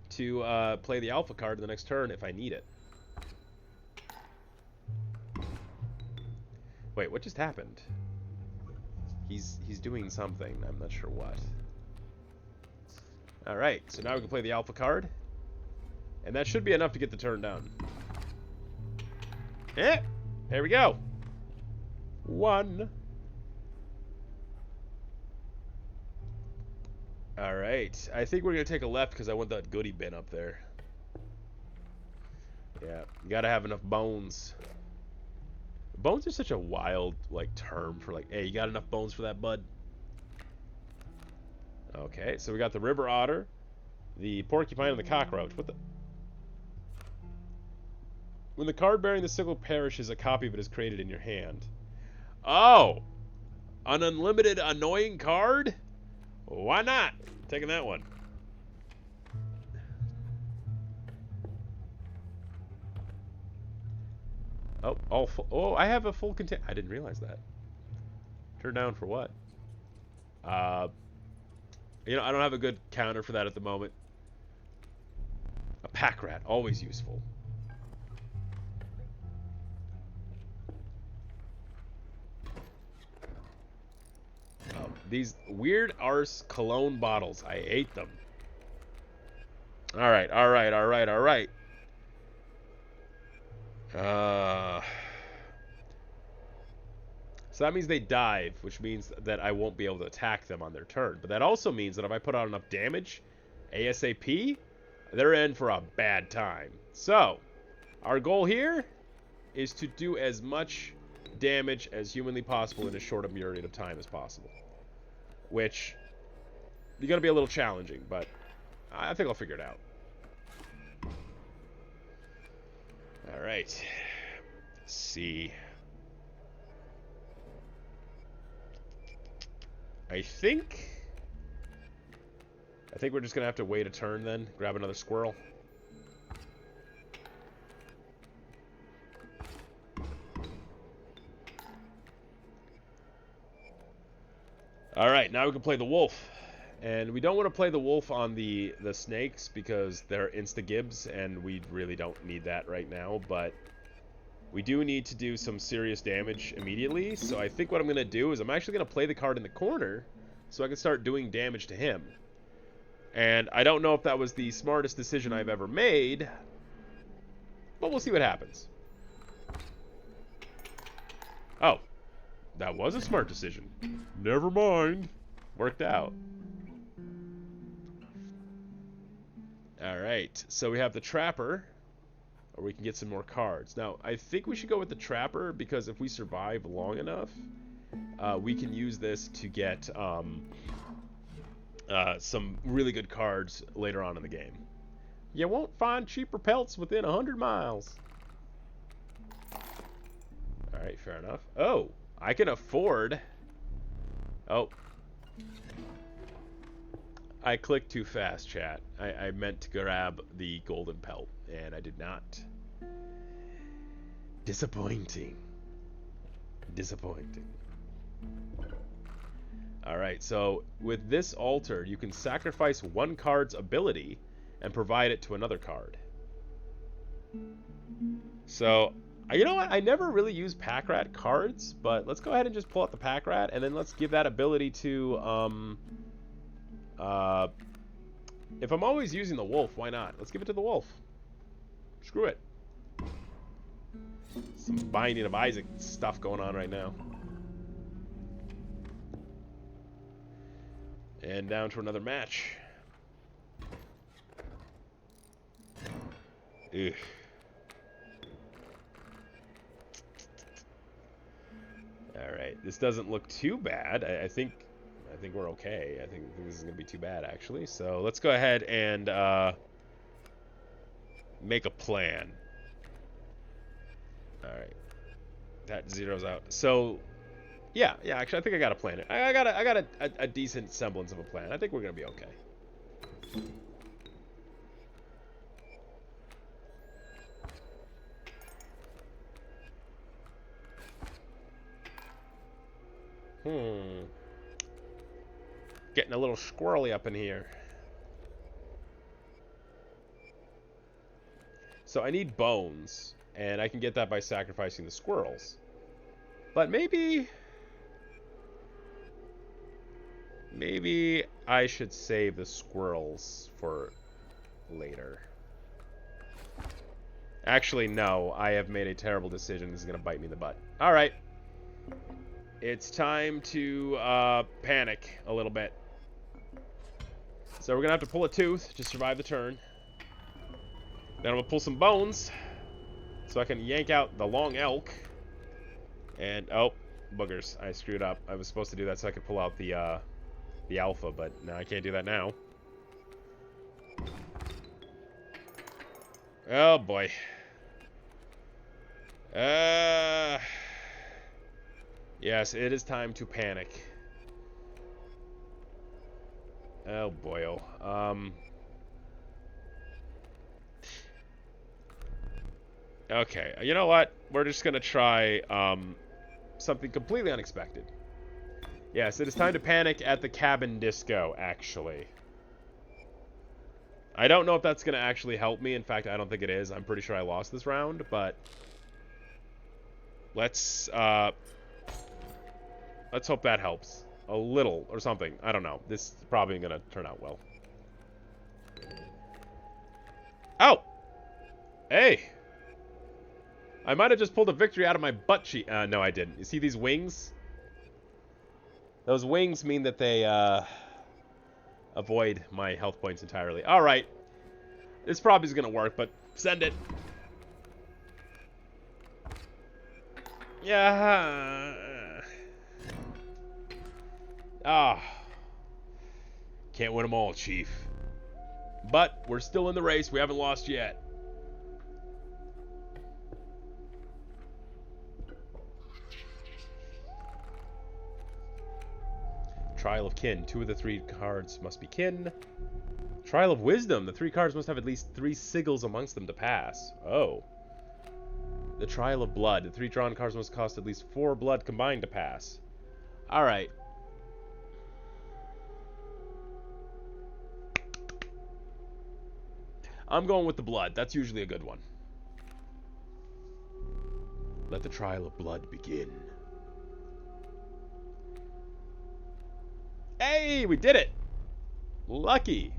to play the alpha card in the next turn if I need it. Wait, what just happened? He's doing something. I'm not sure what. Alright, so now we can play the alpha card. And that should be enough to get the turn done. Eh! There we go. 1. Alright, I think we're going to take a left because I want that goodie bin up there. Yeah, you gotta have enough bones. Bones are such a wild, like, term for, like, hey, you got enough bones for that, bud? Okay, so we got the river otter, the porcupine, and the cockroach. What the... When the card bearing the sickle perishes, a copy of it is created in your hand. Oh! An unlimited annoying card? Why not? Taking that one. Oh, I have a full contain. I didn't realize that. Turn down for what? You know, I don't have a good counter for that at the moment. A pack rat, always useful. Oh, these weird arse cologne bottles. I hate them. Alright, alright, alright, alright. So that means they dive, which means that I won't be able to attack them on their turn. But that also means that if I put out enough damage, ASAP, they're in for a bad time. So, our goal here is to do as much damage as humanly possible in as short a period of time as possible. Which is going to be a little challenging, but I think I'll figure it out. Alright. Let's see. I think we're just gonna have to wait a turn then. Grab another squirrel. Alright, now we can play the wolf. And we don't want to play the wolf on the snakes because they're insta-gibs, and we really don't need that right now, but we do need to do some serious damage immediately, so I think what I'm going to do is I'm actually going to play the card in the corner so I can start doing damage to him. And I don't know if that was the smartest decision I've ever made, but we'll see what happens. Oh, that was a smart decision. Never mind. Worked out. Alright, so we have the Trapper, or we can get some more cards. Now, I think we should go with the Trapper, because if we survive long enough, we can use this to get some really good cards later on in the game. You won't find cheaper pelts within 100 miles. Alright, fair enough. Oh, I can afford... Oh. I clicked too fast, chat. I meant to grab the golden pelt, and I did not. Disappointing. Disappointing. Alright, so with this altar, you can sacrifice one card's ability and provide it to another card. So, you know what? I never really use pack rat cards, but let's go ahead and just pull out the pack rat, and then let's give that ability to, if I'm always using the wolf, why not? Let's give it to the wolf. Screw it. Some Binding of Isaac stuff going on right now. And down to another match. Ugh. Alright, this doesn't look too bad. I think we're okay. I think this is going to be too bad, actually. So let's go ahead and make a plan. Alright. That zeroes out. So, yeah, actually, I think I got a plan. I got a decent semblance of a plan. I think we're going to be okay. Getting a little squirrely up in here. So I need bones, and I can get that by sacrificing the squirrels. But maybe I should save the squirrels for later. Actually, no. I have made a terrible decision. This is going to bite me in the butt. Alright. It's time to panic a little bit. So we're going to have to pull a tooth to survive the turn. Then I'm going to pull some bones so I can yank out the long elk. And, oh, boogers. I screwed up. I was supposed to do that so I could pull out the alpha, but no, I can't do that now. Oh, boy. Yes, it is time to panic. Oh, boy, oh. Okay, you know what? We're just gonna try, something completely unexpected. Yes, it is time to panic at the cabin disco, actually. I don't know if that's gonna actually help me. In fact, I don't think it is. I'm pretty sure I lost this round, but... Let's hope that helps. A little, or something. I don't know. This is probably gonna turn out well. Oh! Hey! I might have just pulled a victory out of my butt cheek. No, I didn't. You see these wings? Those wings mean that they, avoid my health points entirely. Alright. This probably is gonna work, but send it. Yeah. Ah. Can't win them all, Chief. But we're still in the race. We haven't lost yet. Trial of Kin. 2 of the 3 cards must be kin. Trial of Wisdom. The 3 cards must have at least 3 sigils amongst them to pass. Oh. The Trial of Blood. The 3 drawn cards must cost at least 4 blood combined to pass. Alright. I'm going with the blood. That's usually a good one. Let the Trial of Blood begin. Hey, we did it! Lucky!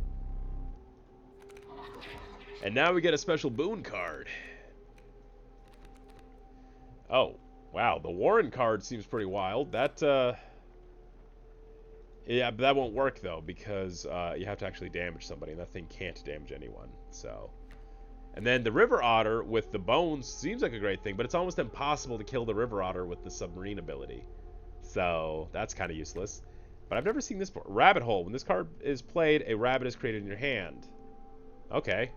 And now we get a special boon card. Oh, wow. The Warren card seems pretty wild. That, yeah, but that won't work, though, because you have to actually damage somebody, and that thing can't damage anyone, so... And then the River Otter with the bones seems like a great thing, but it's almost impossible to kill the River Otter with the submarine ability. So, that's kind of useless. But I've never seen this before. Rabbit Hole. When this card is played, a rabbit is created in your hand. Okay.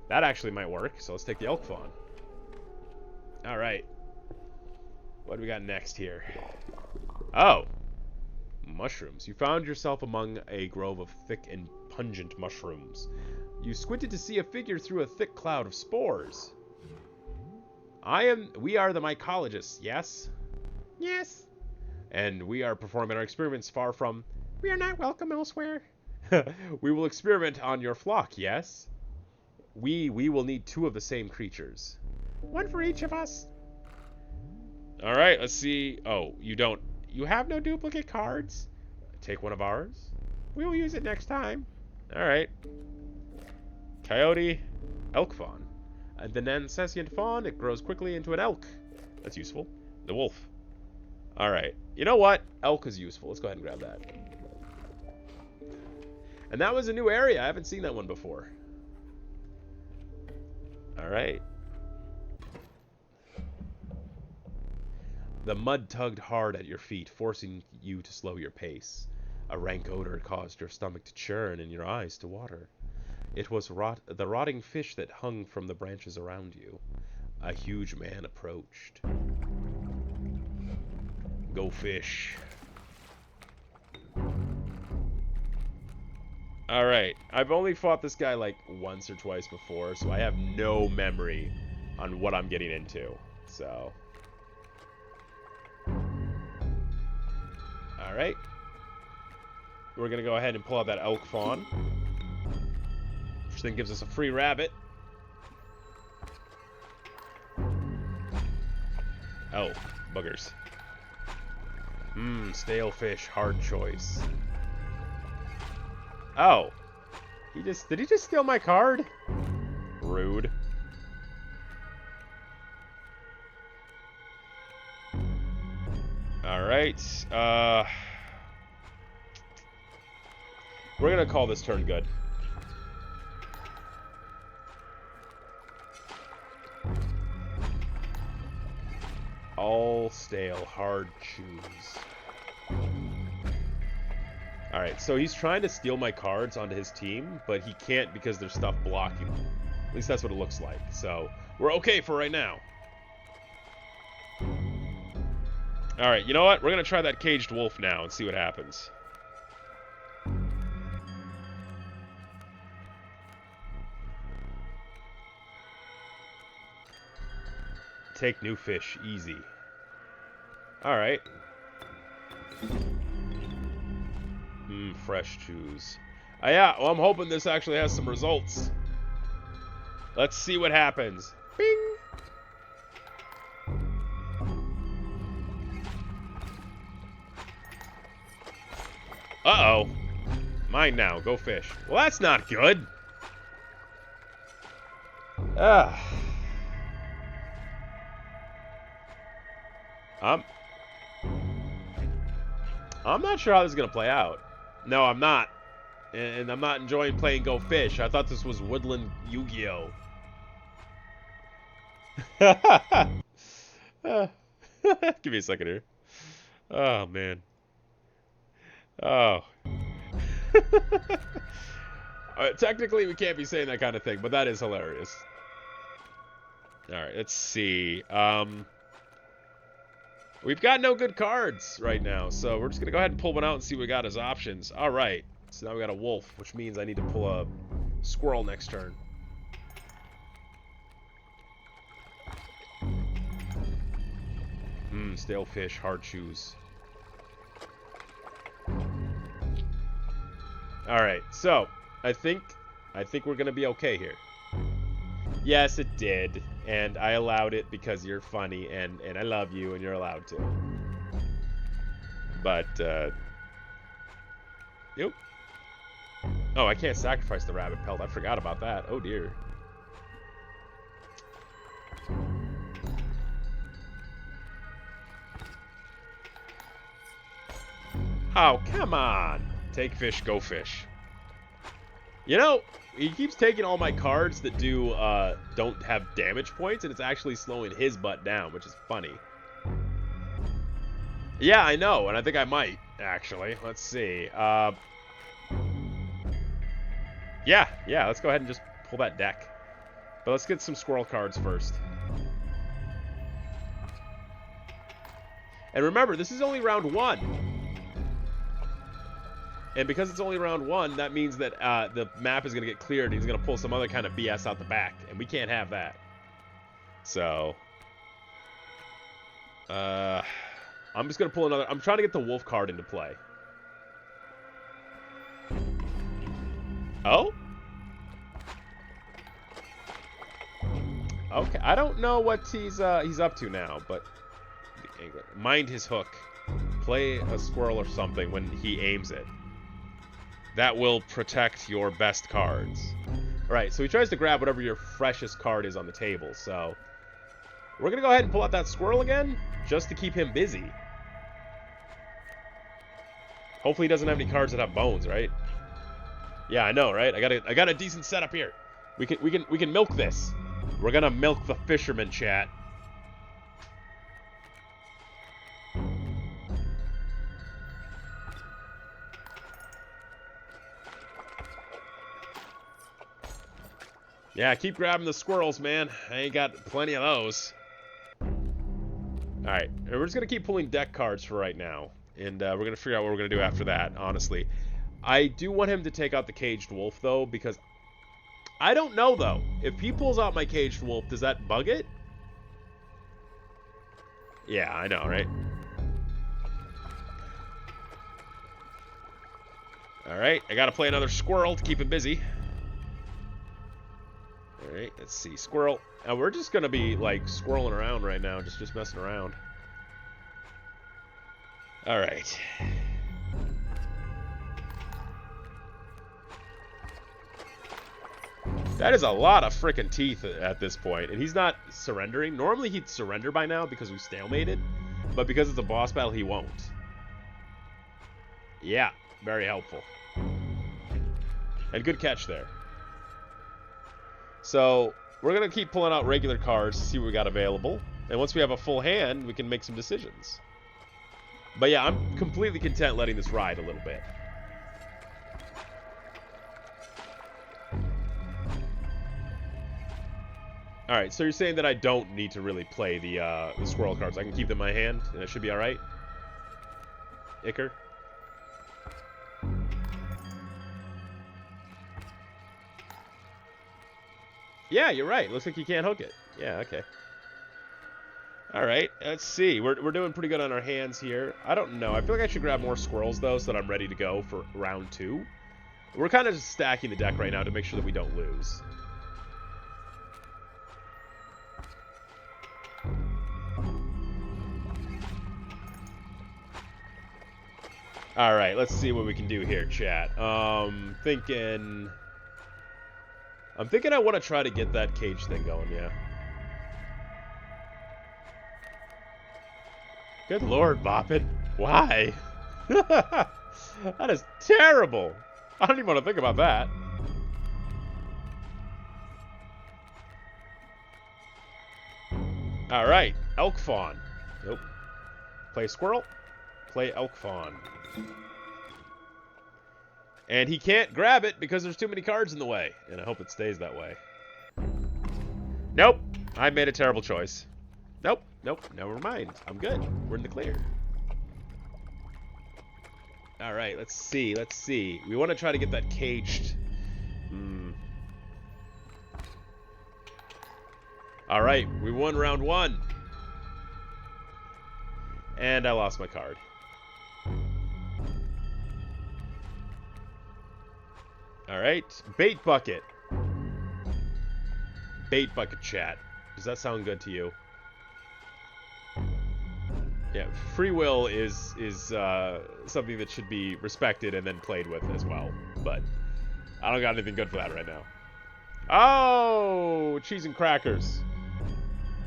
That actually might work, so let's take the Elk Fawn. Alright. What do we got next here? Oh! Mushrooms. You found yourself among a grove of thick and pungent mushrooms. You squinted to see a figure through a thick cloud of spores. We are the mycologists, yes? Yes. And we are performing our experiments far from... We are not welcome elsewhere. We will experiment on your flock, yes? We will need 2 of the same creatures. 1 for each of us. Alright, let's see. Oh, you don't... You have no duplicate cards? Take 1 of ours. We will use it next time. Alright. Coyote, Elk Fawn. And the Nancessian Fawn, it grows quickly into an elk. That's useful. The wolf. Alright. You know what? Elk is useful. Let's go ahead and grab that. And that was a new area. I haven't seen that one before. Alright. The mud tugged hard at your feet, forcing you to slow your pace. A rank odor caused your stomach to churn and your eyes to water. It was the rotting fish that hung from the branches around you. A huge man approached. Go fish. Alright, I've only fought this guy like once or twice before, so I have no memory on what I'm getting into. So... Alright. We're going to go ahead and pull out that Elk Fawn. Which then gives us a free rabbit. Oh, buggers. Stale fish, hard choice. Oh. Did he just steal my card? Rude. Alright, we're gonna call this turn good. All stale, hard choose. Alright, so he's trying to steal my cards onto his team, but he can't because there's stuff blocking him. At least that's what it looks like. So, we're okay for right now. Alright, you know what? We're gonna try that caged wolf now and see what happens. Take new fish, easy. Alright. Fresh choose. Yeah, well, I'm hoping this actually has some results. Let's see what happens. Bing! Uh-oh. Mine now. Go fish. Well, that's not good. I'm not sure how this is going to play out. No, I'm not. And I'm not enjoying playing Go Fish. I thought this was Woodland Yu-Gi-Oh! Give me a second here. Oh, man. Oh. Technically, we can't be saying that kind of thing, but that is hilarious. Alright, let's see. We've got no good cards right now, so we're just going to go ahead and pull one out and see what we got as options. All right, so now we got a wolf, which means I need to pull a squirrel next turn. Stale fish, hard shoes. All right, so I think we're gonna be okay here. Yes, it did, and I allowed it because you're funny, and I love you, and you're allowed to. But yep. Oh, I can't sacrifice the rabbit pelt. I forgot about that. Oh dear. Oh, come on. Take fish, go fish. You know, he keeps taking all my cards that don't have damage points, and it's actually slowing his butt down, which is funny. Yeah, I know, and I think I might, actually. Let's see. Yeah, let's go ahead and just pull that deck. But let's get some squirrel cards first. And remember, this is only round 1. And because it's only round 1, that means that the map is going to get cleared and he's going to pull some other kind of BS out the back. And we can't have that. So, I'm just going to pull another. I'm trying to get the wolf card into play. Oh? Okay, I don't know what he's up to now, but mind his hook. Play a squirrel or something when he aims it. That will protect your best cards. Alright, so he tries to grab whatever your freshest card is on the table, so we're going to go ahead and pull out that squirrel again, just to keep him busy. Hopefully he doesn't have any cards that have bones, right? Yeah, I know, right? I got a decent setup here. We can milk this. We're going to milk the fisherman, chat. Yeah, keep grabbing the squirrels, man. I ain't got plenty of those. Alright, we're just going to keep pulling deck cards for right now. And we're going to figure out what we're going to do after that, honestly. I do want him to take out the caged wolf, though, because I don't know, though. If he pulls out my caged wolf, does that bug it? Yeah, I know, right? Alright, I got to play another squirrel to keep him busy. Alright, let's see. Squirrel. We're just going to be, like, squirreling around right now. Just messing around. Alright. That is a lot of frickin' teeth at this point. And he's not surrendering. Normally he'd surrender by now because we stalemated. But because it's a boss battle, he won't. Yeah, very helpful. And good catch there. So, we're going to keep pulling out regular cards to see what we got available. And once we have a full hand, we can make some decisions. But yeah, I'm completely content letting this ride a little bit. Alright, so you're saying that I don't need to really play the squirrel cards. I can keep them in my hand, and it should be alright? Icker? Yeah, you're right. Looks like you can't hook it. Yeah, okay. Alright, let's see. We're doing pretty good on our hands here. I don't know. I feel like I should grab more squirrels, though, so that I'm ready to go for round 2. We're kind of just stacking the deck right now to make sure that we don't lose. Alright, let's see what we can do here, chat. I'm thinking I want to try to get that cage thing going, yeah. Good lord, Boppin. Why? That is terrible. I don't even want to think about that. Alright, elk fawn. Nope. Play squirrel. Play elk fawn. And he can't grab it because there's too many cards in the way. And I hope it stays that way. Nope. I made a terrible choice. Nope. Nope, never mind. I'm good. We're in the clear. Alright, let's see. Let's see. We want to try to get that caged. Alright, we won round 1. And I lost my card. Alright, bait bucket. Bait bucket chat. Does that sound good to you? Yeah, free will is something that should be respected and then played with as well. But I don't got anything good for that right now. Oh, cheese and crackers.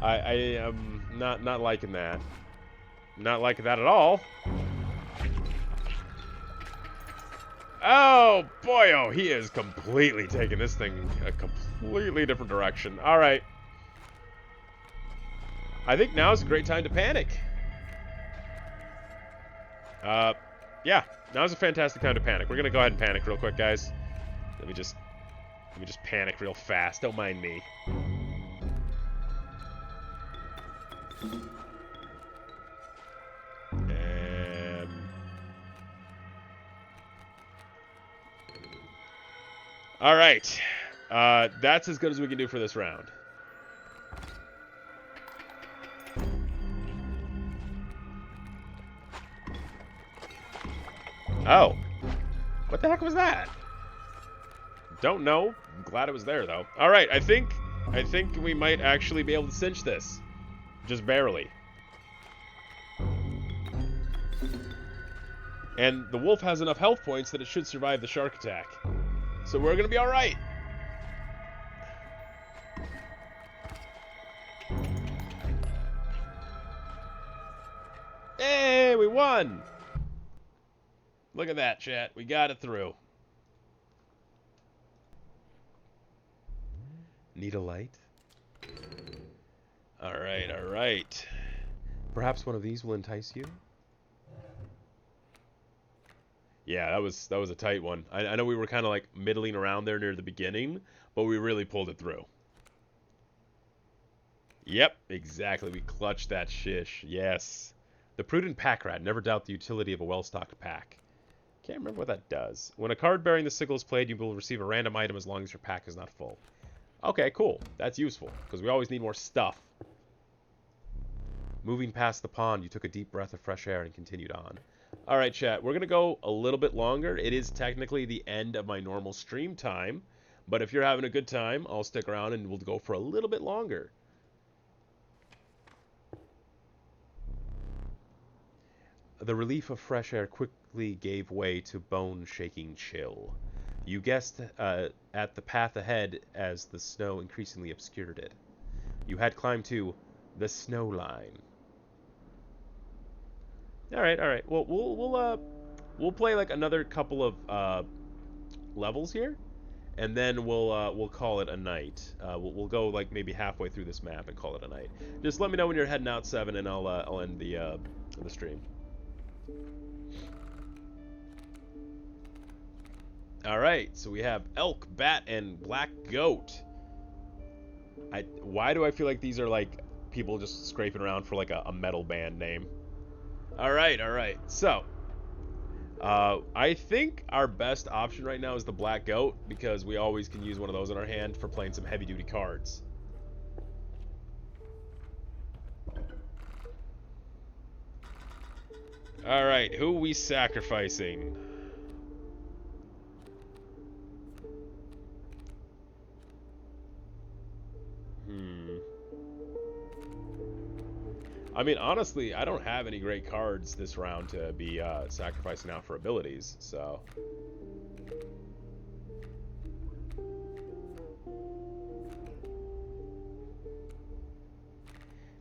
I am not liking that. Not liking that at all. Oh, boy, oh, he is completely taking this thing a completely different direction. All right. I think now is a great time to panic. Yeah, now's a fantastic time to panic. We're gonna go ahead and panic real quick, guys. Let me just panic real fast. Don't mind me. All right, that's as good as we can do for this round. Oh, what the heck was that? Don't know. I'm glad it was there though. All right, I think we might actually be able to cinch this, just barely. And the wolf has enough health points that it should survive the shark attack. So we're gonna be all right. Hey, we won! Look at that, chat. We got it through. Need a light? All right, all right. Perhaps one of these will entice you? Yeah, that was a tight one. I know we were kind of like middling around there near the beginning, but we really pulled it through. Yep, exactly. We clutched that shish. Yes. The prudent pack rat. Never doubt the utility of a well-stocked pack. Can't remember what that does. When a card bearing the sickle is played, you will receive a random item as long as your pack is not full. Okay, cool. That's useful, because we always need more stuff. Moving past the pond, you took a deep breath of fresh air and continued on. Alright, chat, we're going to go a little bit longer. It is technically the end of my normal stream time, but if you're having a good time, I'll stick around and we'll go for a little bit longer. The relief of fresh air quickly gave way to bone-shaking chill. You guessed at the path ahead as the snow increasingly obscured it. You had climbed to the snow line. All right. Well, we'll play like another couple of levels here, and then we'll call it a night. We'll go like maybe halfway through this map and call it a night. Just let me know when you're heading out, Seven, and I'll end the stream. Alright, so we have elk, bat, and black goat. Why do I feel like these are like people just scraping around for like a metal band name? Alright. So, I think our best option right now is the black goat, because we always can use one of those in our hand for playing some heavy-duty cards. Alright, who are we sacrificing? I mean, honestly, I don't have any great cards this round to be sacrificing out for abilities, so...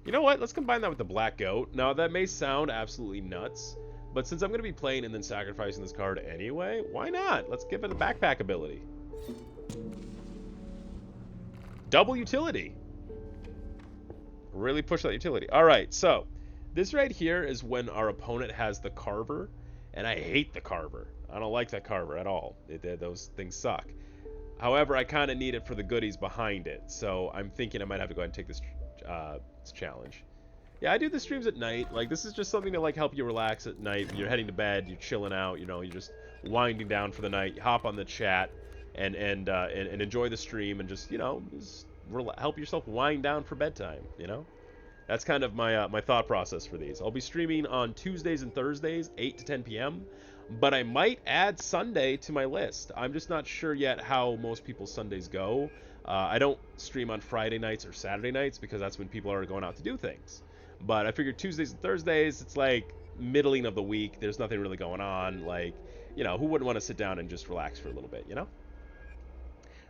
You know what? Let's combine that with the black goat. Now, that may sound absolutely nuts, but since I'm going to be playing and then sacrificing this card anyway, why not? Let's give it a backpack ability. Double utility. Really push that utility. Alright, so this right here is when our opponent has the Carver, and I hate the Carver. I don't like that Carver at all. Those things suck. However, I kind of need it for the goodies behind it, so I'm thinking I might have to go ahead and take this challenge. Yeah, I do the streams at night. Like, this is just something to, like, help you relax at night. When you're heading to bed, you're chilling out, you know, you're just winding down for the night. You hop on the chat and enjoy the stream and just, you know, just help yourself wind down for bedtime, you know? That's kind of my my thought process for these. I'll be streaming on Tuesdays and Thursdays, 8 to 10 p.m., but I might add Sunday to my list. I'm just not sure yet how most people's Sundays go. I don't stream on Friday nights or Saturday nights because that's when people are going out to do things. But I figured Tuesdays and Thursdays, it's like middling of the week. There's nothing really going on. Like, you know, who wouldn't want to sit down and just relax for a little bit, you know?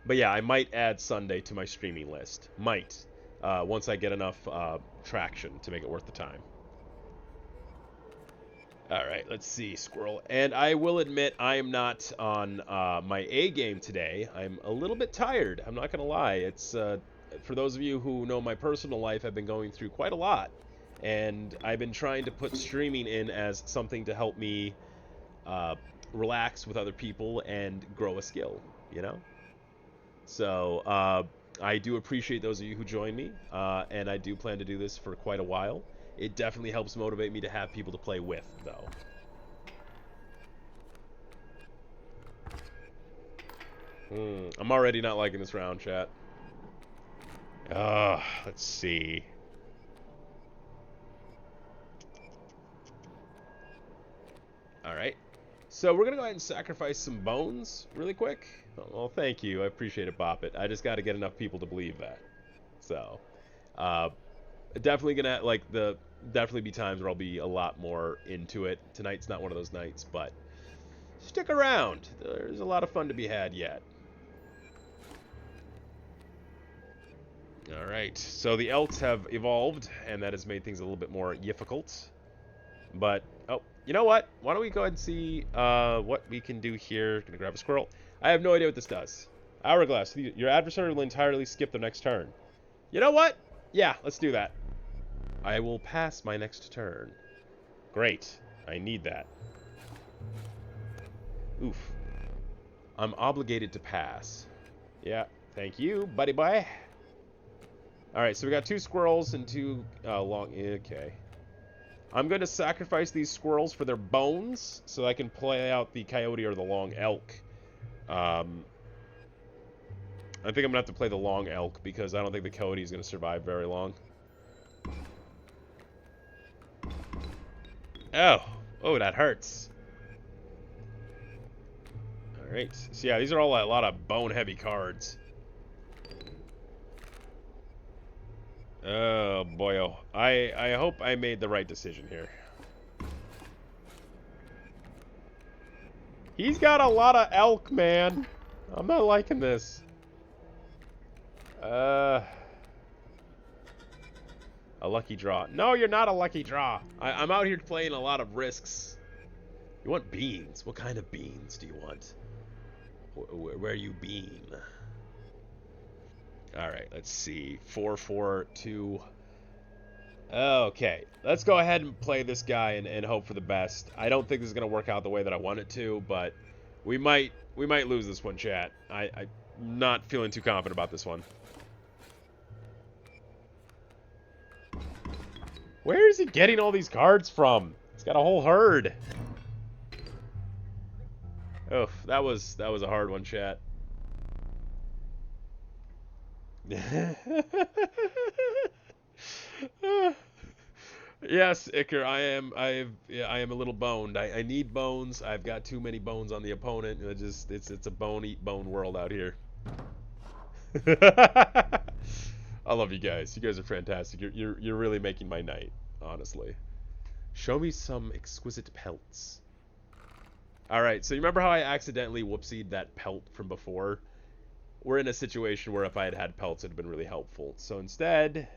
But yeah, I might add Sunday to my streaming list. Might. Once I get enough traction to make it worth the time. All right, let's see, Squirrel. And I will admit I am not on my A game today. I'm a little bit tired. I'm not going to lie. It's for those of you who know my personal life, I've been going through quite a lot. And I've been trying to put streaming in as something to help me relax with other people and grow a skill, you know? So I do appreciate those of you who join me, and I do plan to do this for quite a while. It definitely helps motivate me to have people to play with, though. I'm already not liking this round, chat. Let's see. Alright. So we're going to go ahead and sacrifice some bones really quick. Well, thank you. I appreciate it, Bop It. I just got to get enough people to believe that. So, definitely going to, like, definitely be times where I'll be a lot more into it. Tonight's not one of those nights, but stick around. There's a lot of fun to be had yet. Alright, so the elks have evolved, and that has made things a little bit more difficult. But, oh, you know what? Why don't we go ahead and see what we can do here. Gonna grab a squirrel. I have no idea what this does. Hourglass. Your adversary will entirely skip their next turn. You know what? Yeah, let's do that. I will pass my next turn. Great. I need that. Oof. I'm obligated to pass. Yeah, thank you, buddy boy. Alright, so we got 2 squirrels and 2 long... Okay. I'm going to sacrifice these squirrels for their bones so I can play out the coyote or the long elk. I think I'm going to have to play the long elk because I don't think the coyote is going to survive very long. Oh, that hurts. Alright, so yeah, these are all a lot of bone-heavy cards. Oh, boyo. I hope I made the right decision here. He's got a lot of elk, man. I'm not liking this. A lucky draw. No, you're not a lucky draw. I'm out here playing a lot of risks. You want beans? What kind of beans do you want? Where you bean? Alright, let's see. 4-4-2. Okay, let's go ahead and play this guy and hope for the best. I don't think this is going to work out the way that I want it to, but we might lose this one, chat. I'm not feeling too confident about this one. Where is he getting all these cards from? He's got a whole herd. Oof, that was a hard one, chat. Yes, Iker, I am a little boned. I need bones. I've got too many bones on the opponent. It's a bone eat bone world out here. I love you guys. You guys are fantastic. You're really making my night, honestly. Show me some exquisite pelts. All right, so you remember how I accidentally whoopsied that pelt from before? We're in a situation where if I had had pelts, it'd have been really helpful. So instead,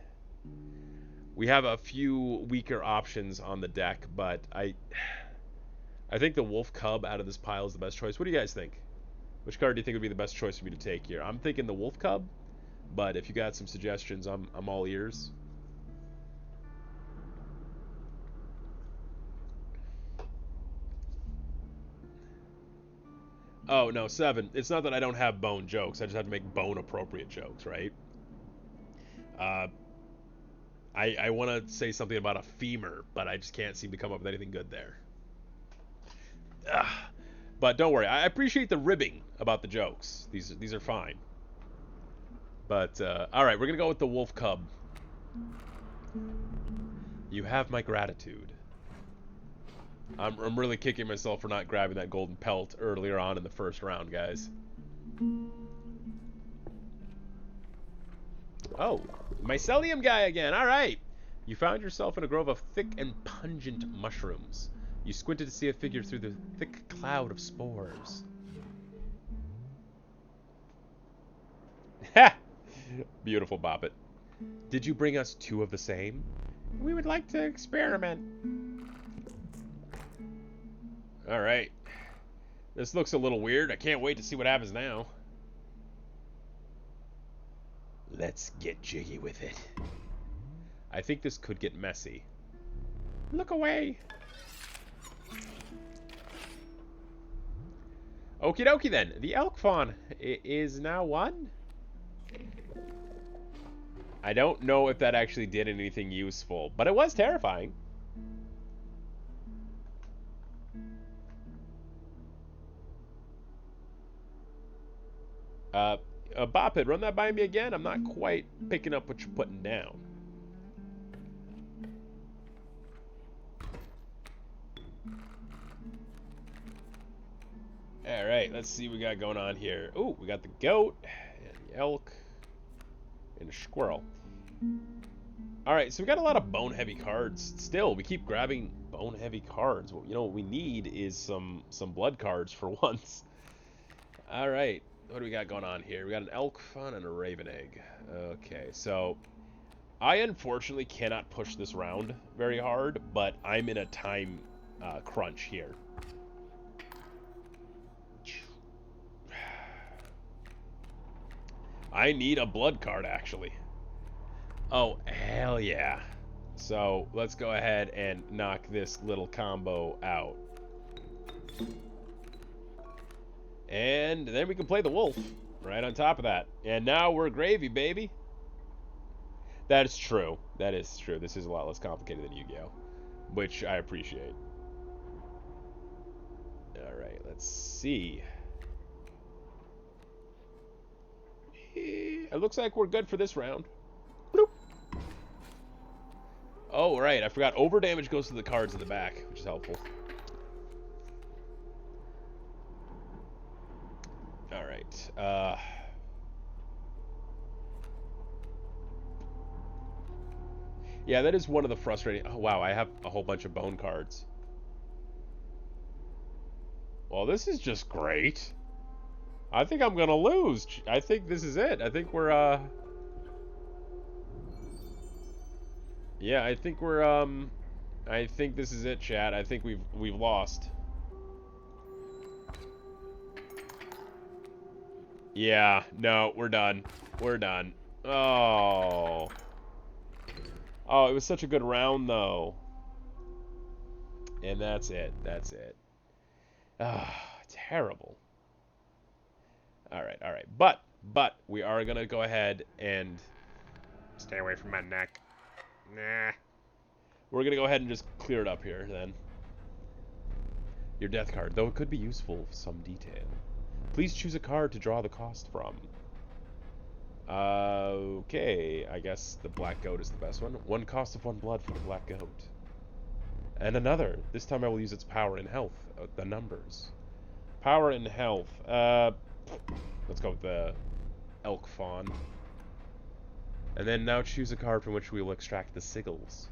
we have a few weaker options on the deck, but I think the Wolf Cub out of this pile is the best choice. What do you guys think? Which card do you think would be the best choice for me to take here? I'm thinking the Wolf Cub, but if you got some suggestions, I'm all ears. Oh, no, 7. It's not that I don't have bone jokes. I just have to make bone-appropriate jokes, right? I want to say something about a femur, but I just can't seem to come up with anything good there. Ugh. But don't worry, I appreciate the ribbing about the jokes. These are fine. But all right, we're gonna go with the wolf cub. You have my gratitude. I'm really kicking myself for not grabbing that golden pelt earlier on in the first round, guys. Oh, mycelium guy again. All right. You found yourself in a grove of thick and pungent mushrooms. You squinted to see a figure through the thick cloud of spores. Ha! Beautiful, Boppet. Did you bring us two of the same? We would like to experiment. All right. This looks a little weird. I can't wait to see what happens now. Let's get jiggy with it. I think this could get messy. Look away. Okie dokie then. The elk fawn is now one. I don't know if that actually did anything useful, but it was terrifying. Boppet, run that by me again. I'm not quite picking up what you're putting down. All right, let's see what we got going on here. Ooh, we got the goat, and the elk, and a squirrel. All right, so we got a lot of bone-heavy cards. Still, we keep grabbing bone-heavy cards. Well, you know what we need is some blood cards for once. All right, what do we got going on here? We got an elk fawn and a raven egg. Okay, so I unfortunately cannot push this round very hard, but I'm in a time crunch here. I need a blood card, actually. Oh, hell yeah. So, let's go ahead and knock this little combo out. And then we can play the wolf right on top of that. And now we're gravy, baby. That is true. That is true. This is a lot less complicated than Yu-Gi-Oh! Which I appreciate. Alright, let's see. It looks like we're good for this round. Bloop. Oh, right. I forgot. Overdamage goes to the cards in the back, which is helpful. All right. Yeah, that is one of the frustrating... Oh, wow. I have a whole bunch of bone cards. Well, this is just great. I think I'm going to lose. I think this is it. I think we're, Yeah, I think we're, I think this is it, chat. I think we've lost. Yeah, no, we're done. We're done. Oh. Oh, it was such a good round, though. And that's it. That's it. Ah, terrible. All right, all right. But we are going to go ahead and stay away from my neck. Nah. We're going to go ahead and just clear it up here, then. Your death card, though it could be useful for some detail. Please choose a card to draw the cost from. Okay, I guess the black goat is the best one. One cost of one blood for the black goat. And another. This time I will use its power and health. The numbers. Power and health. Let's go with the elk fawn. And then now choose a card from which we will extract the sigils.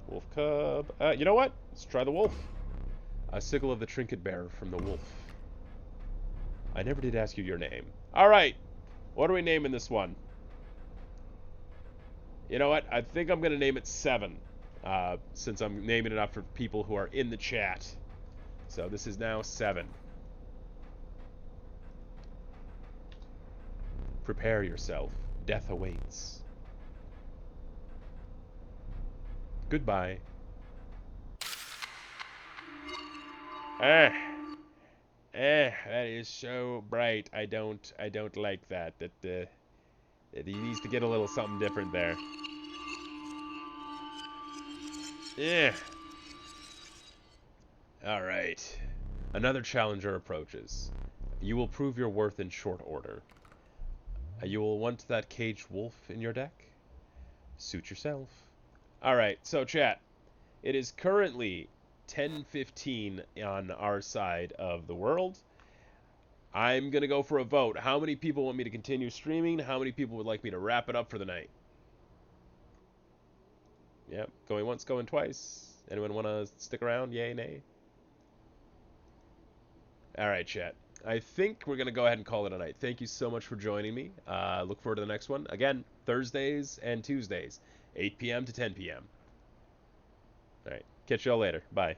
Wolf cub. You know what? Let's try the wolf. A sigil of the trinket bearer from the wolf. I never did ask you your name. All right. What are we naming this one? You know what? I think I'm going to name it 7. Since I'm naming it after people who are in the chat. So this is now 7. Prepare yourself. Death awaits. Goodbye. That is so bright. I don't like that. That he needs to get a little something different there. Yeah. Alright. Another challenger approaches. You will prove your worth in short order. You will want that caged wolf in your deck? Suit yourself. Alright, so chat. It is currently 10:15 on our side of the world. I'm going to go for a vote. How many people want me to continue streaming? How many people would like me to wrap it up for the night? Yep, going once, going twice. Anyone want to stick around? Yay, nay? Alright, chat. I think we're going to go ahead and call it a night. Thank you so much for joining me. Look forward to the next one. Again, Thursdays and Tuesdays, 8 p.m. to 10 p.m. Alright, catch y'all later. Bye.